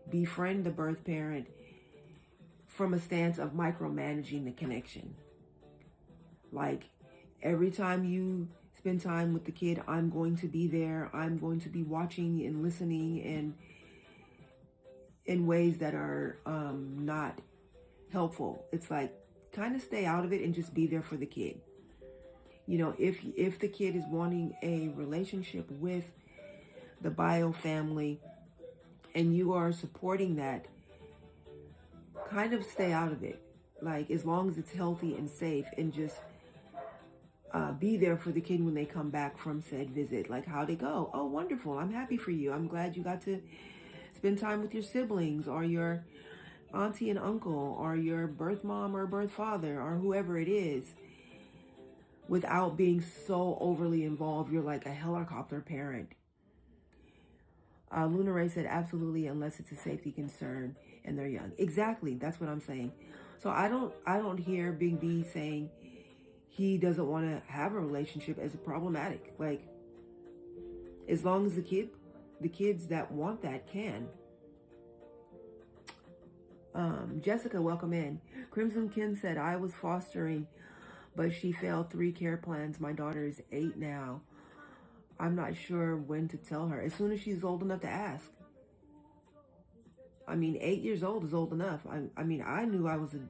befriend the birth parent from a stance of micromanaging the connection. Like, every time you spend time with the kid, I'm going to be there. I'm going to be watching and listening, and in ways that are not helpful. It's like, kind of stay out of it and just be there for the kid. You know, if the kid is wanting a relationship with the bio family and you are supporting that, kind of stay out of it. Like, as long as it's healthy and safe, and just be there for the kid when they come back from said visit. Like, how'd it go? Oh, wonderful. I'm happy for you. I'm glad you got to spend time with your siblings or your auntie and uncle or your birth mom or birth father or whoever it is, without being so overly involved. You're like a helicopter parent. Luna Ray said, absolutely, unless it's a safety concern and they're young. Exactly. That's what I'm saying. So I don't hear Big B saying he doesn't want to have a relationship as problematic. Like, as long as the kids that want that can. Jessica, welcome in. Crimson Kin said, I was fostering, but she failed 3 care plans. My daughter is 8 now. I'm not sure when to tell her. As soon as she's old enough to ask. I mean, 8 years old is old enough. I mean, I knew I was in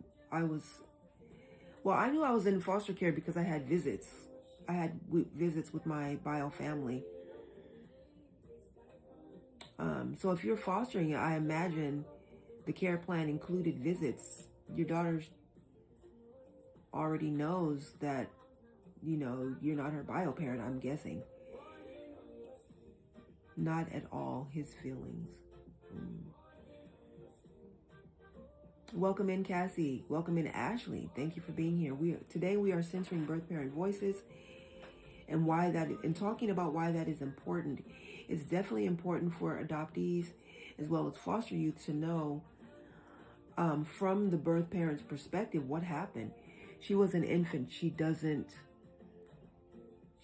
foster care because I had visits. I had visits with my bio family. So if you're fostering, I imagine the care plan included visits. Your daughter already knows that, you know, you're not her bio parent, I'm guessing. Not at all his feelings. Welcome in, Cassie. Welcome in, Ashley. Thank you for being here. Today we are centering birth parent voices, and talking about why that is important. It's definitely important for adoptees as well as foster youth to know from the birth parent's perspective what happened. She was an infant. She doesn't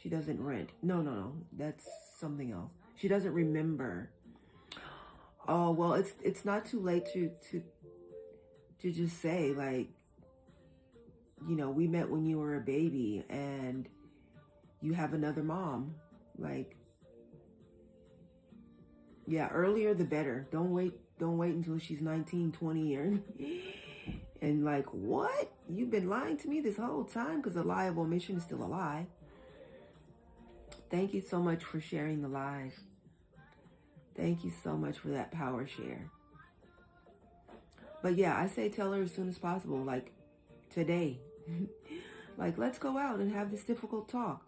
rent. No. That's something else. She doesn't remember. Oh, well, it's not too late to just say, like, you know, we met when you were a baby and you have another mom. Like, yeah, earlier the better. Don't wait until she's 19, 20 and like, what? You've been lying to me this whole time? Because a lie of omission is still a lie. Thank you so much for sharing the live. Thank you so much for that power share. But yeah, I say tell her as soon as possible, like today. Like, let's go out and have this difficult talk.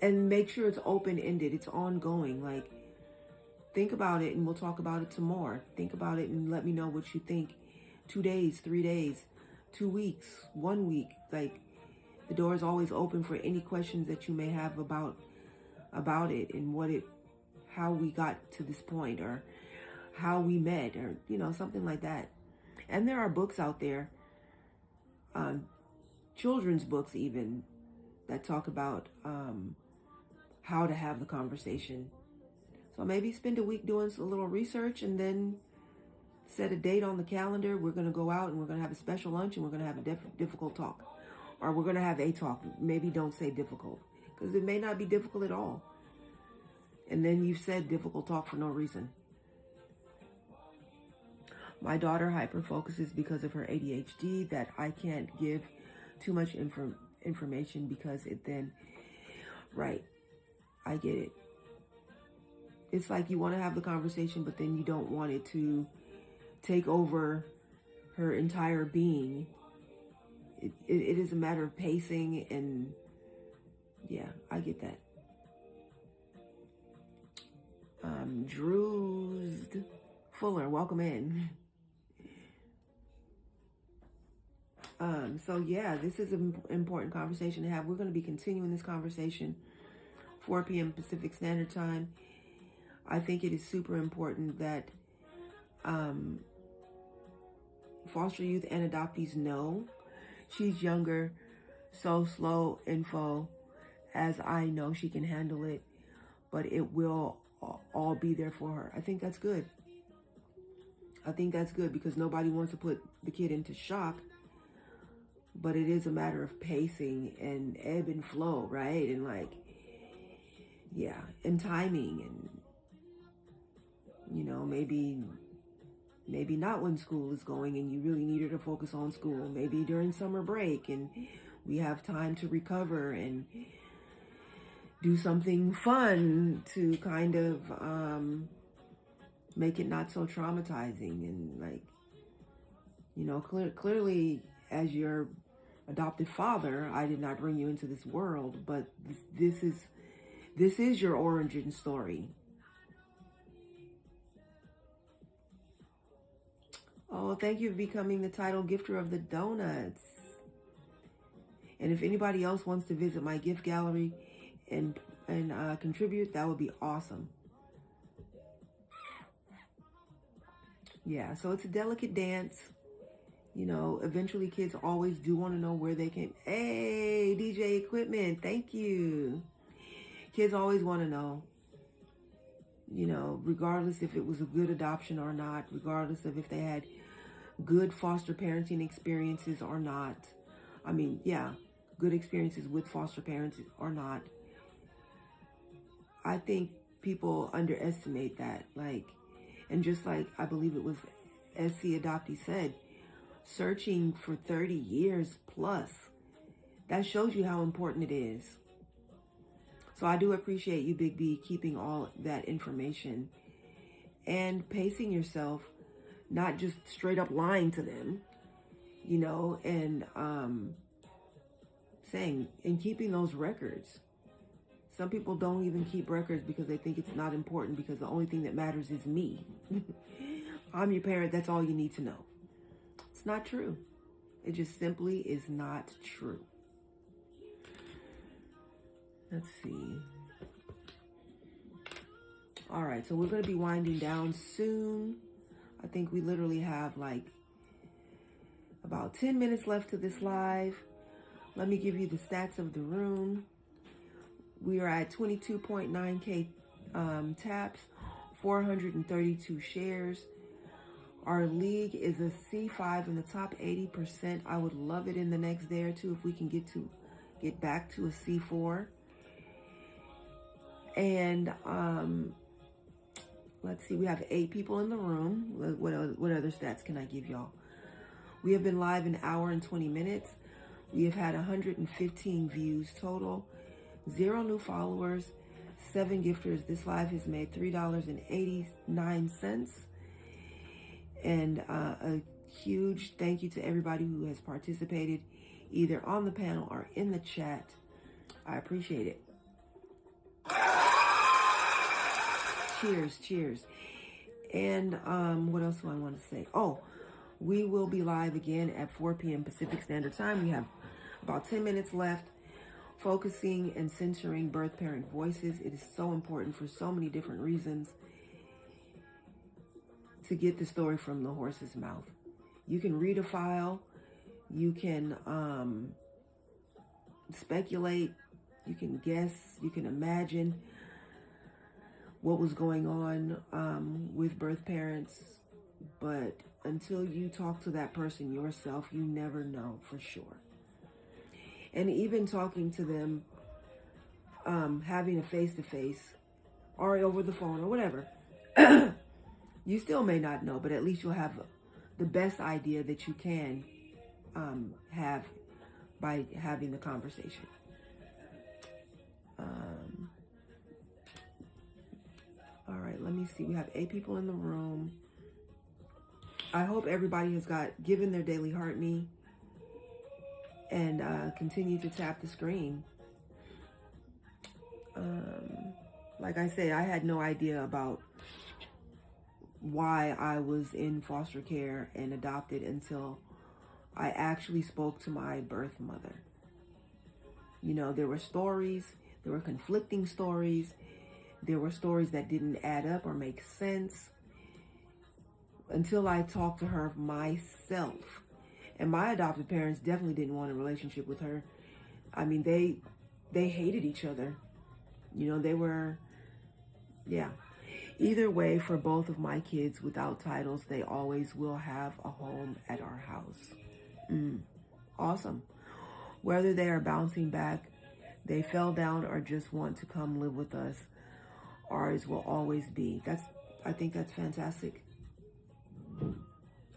And make sure it's open-ended. It's ongoing. Like, think about it and we'll talk about it some more. Think about it and let me know what you think. 2 days, 3 days, 2 weeks, 1 week. Like, the door is always open for any questions that you may have about it and how we got to this point, or how we met, or, you know, something like that. And there are books out there, children's books even, that talk about how to have the conversation. So maybe spend a week doing a little research and then set a date on the calendar. We're going to go out and we're going to have a special lunch and we're going to have a difficult talk. Or we're going to have a talk. Maybe don't say difficult, because it may not be difficult at all. And then you've said difficult talk for no reason. My daughter hyperfocuses because of her ADHD, that I can't give too much information because it then, right, I get it. It's like you want to have the conversation, but then you don't want it to take over her entire being. It is a matter of pacing, and yeah, I get that. Drew's Fuller, welcome in. So yeah, this is an important conversation to have. We're going to be continuing this conversation 4 p.m. Pacific Standard Time. I think it is super important that foster youth and adoptees know she's younger, so slow info as I know she can handle it, but it will all be there for her. I think that's good. I think that's good because nobody wants to put the kid into shock, but it is a matter of pacing and ebb and flow, right? And like, yeah, and timing, and you know, maybe not when school is going and you really need her to focus on school. Maybe during summer break and we have time to recover and do something fun to kind of make it not so traumatizing. And like, you know, clearly as your adopted father, I did not bring you into this world, but this is your origin story. Oh, thank you for becoming the title gifter of the donuts. And if anybody else wants to visit my gift gallery and contribute, that would be awesome. Yeah, so it's a delicate dance. You know, eventually kids always do want to know where they can. Hey, DJ Equipment, thank you. Kids always want to know, you know, regardless if it was a good adoption or not, regardless of if they had good foster parenting experiences or not. I mean, yeah, good experiences with foster parents or not. I think people underestimate that. Like, and just like I believe it was SC Adoptee said, searching for 30 years plus, that shows you how important it is. So I do appreciate you, Big B, keeping all that information and pacing yourself, not just straight up lying to them, you know, and saying and keeping those records. Some people don't even keep records because they think it's not important because the only thing that matters is me. I'm your parent, that's all you need to know. It's not true. It just simply is not true. Let's see. All right, so we're going to be winding down soon. I think we literally have like about 10 minutes left to this live. Let me give you the stats of the room. We are at 22.9K taps, 432 shares. Our league is a C5 in the top 80%. I would love it in the next day or two if we can get back to a C4. And let's see, we have 8 people in the room. What other stats can I give y'all? We have been live an hour and 20 minutes. We have had 115 views total, 0 new followers, 7 gifters. This live has made $3.89. And a huge thank you to everybody who has participated either on the panel or in the chat. I appreciate it. Cheers. And what else do I want to say? Oh, we will be live again at 4 p.m. Pacific Standard Time. We have about 10 minutes left, focusing and censoring birth parent voices. It is so important for so many different reasons to get the story from the horse's mouth. You can read a file, you can speculate, you can guess, you can imagine what was going on with birth parents, but until you talk to that person yourself, you never know for sure. And even talking to them having a face-to-face or over the phone or whatever, you still may not know, but at least you'll have the best idea that you can have by having the conversation. All right, let me see. We have 8 people in the room. I hope everybody has given their daily heart me and continue to tap the screen. Like I say, I had no idea about why I was in foster care and adopted until I actually spoke to my birth mother. You know, there were stories, there were conflicting stories, there were stories that didn't add up or make sense until I talked to her myself. And my adopted parents definitely didn't want a relationship with her. I mean, they hated each other. You know, they were, yeah. Either way, for both of my kids without titles, they always will have a home at our house. Awesome. Whether they are bouncing back, they fell down, or just want to come live with us, ours will always be. I think that's fantastic.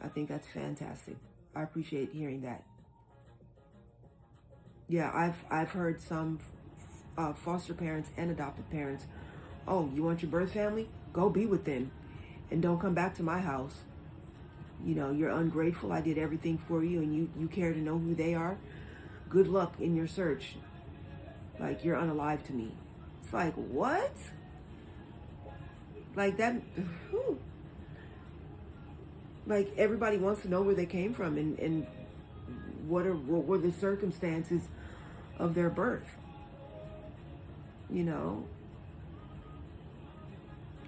I think that's fantastic. I appreciate hearing that. Yeah, I've heard some foster parents and adopted parents, oh, you want your birth family? Go be with them and don't come back to my house. You know, you're ungrateful. I did everything for you and you care to know who they are. Good luck in your search. Like, you're unalive to me. It's like, what? Like that, whew. Like, everybody wants to know where they came from and what were the circumstances of their birth. You know?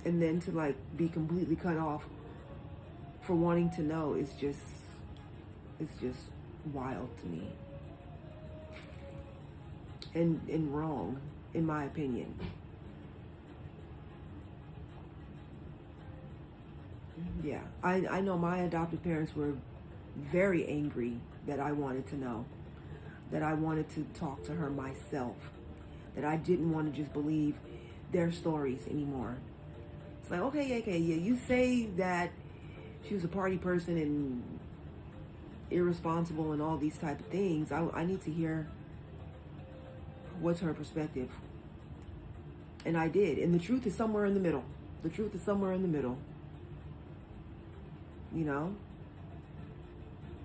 And then to like be completely cut off for wanting to know is just, it's just wild to me. And wrong, in my opinion. Yeah, I know my adopted parents were very angry that I wanted to know, that I wanted to talk to her myself, that I didn't want to just believe their stories anymore. It's like, okay, yeah, you say that she was a party person and irresponsible and all these type of things. I need to hear what's her perspective. And I did. And the truth is somewhere in the middle. The truth is somewhere in the middle. You know?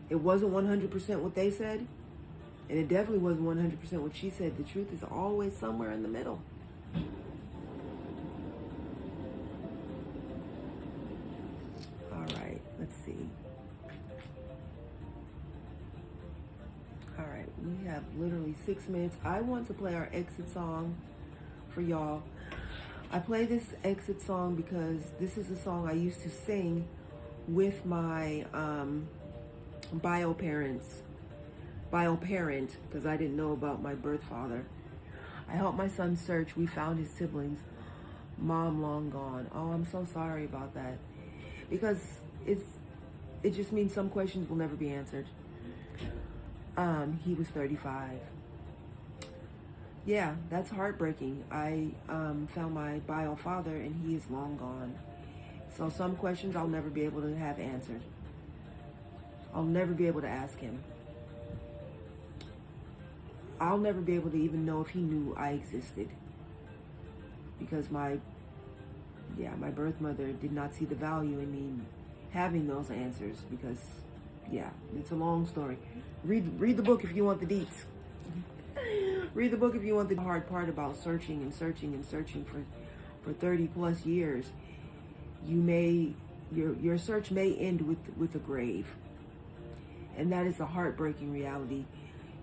It wasn't 100% what they said. And it definitely wasn't 100% what she said. The truth is always somewhere in the middle. All right, let's see. All right, we have literally 6 minutes. I want to play our exit song for y'all. I play this exit song because this is a song I used to sing with my bio parent, because I didn't know about my birth father. I helped my son search. We found his siblings. Mom long gone. Oh, I'm so sorry about that. Because it just means some questions will never be answered. He was 35. Yeah, that's heartbreaking. I found my bio father and he is long gone. So some questions I'll never be able to have answered. I'll never be able to ask him. I'll never be able to even know if he knew I existed. Because my birth mother did not see the value in me having those answers because, yeah, it's a long story. Read the book if you want the deets. Read the book if you want the hard part about searching and searching and searching for 30 plus years. Your search may end with a grave. And that is a heartbreaking reality.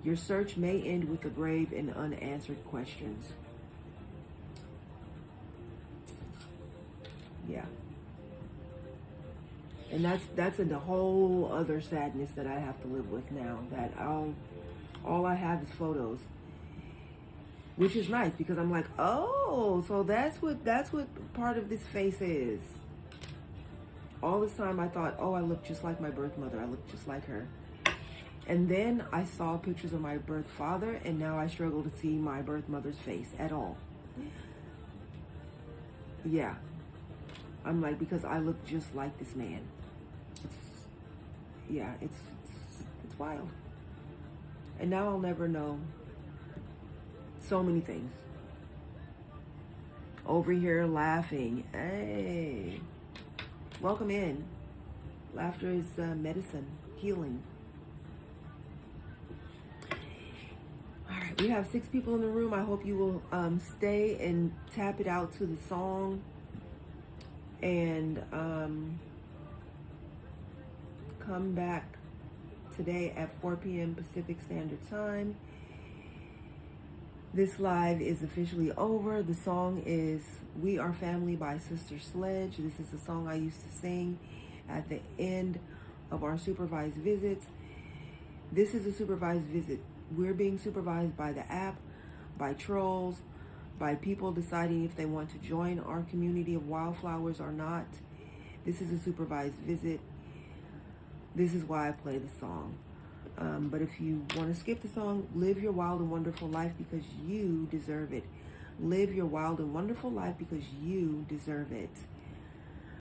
Your search may end with a grave and unanswered questions. Yeah. And that's a whole other sadness that I have to live with now. That all I have is photos, which is nice because I'm like, oh, so that's what part of this face is. All this time I thought, oh, I look just like my birth mother. I look just like her. And then I saw pictures of my birth father, and now I struggle to see my birth mother's face at all. Yeah. I'm like, because I look just like this man. It's wild. And now I'll never know so many things. Over here laughing. Hey. Welcome in. Laughter is medicine, healing. All right, we have 6 people in the room. I hope you will stay and tap it out to the song. And come back today at 4 p.m. Pacific Standard Time. This live is officially over. The song is We Are Family by Sister Sledge. This is the song I used to sing at the end of our supervised visits. This is a supervised visit. We're being supervised by the app, by trolls, by people deciding if they want to join our community of wildflowers or not. This is a supervised visit. This is why I play the song. But if you want to skip the song, live your wild and wonderful life because you deserve it. Live your wild and wonderful life because you deserve it.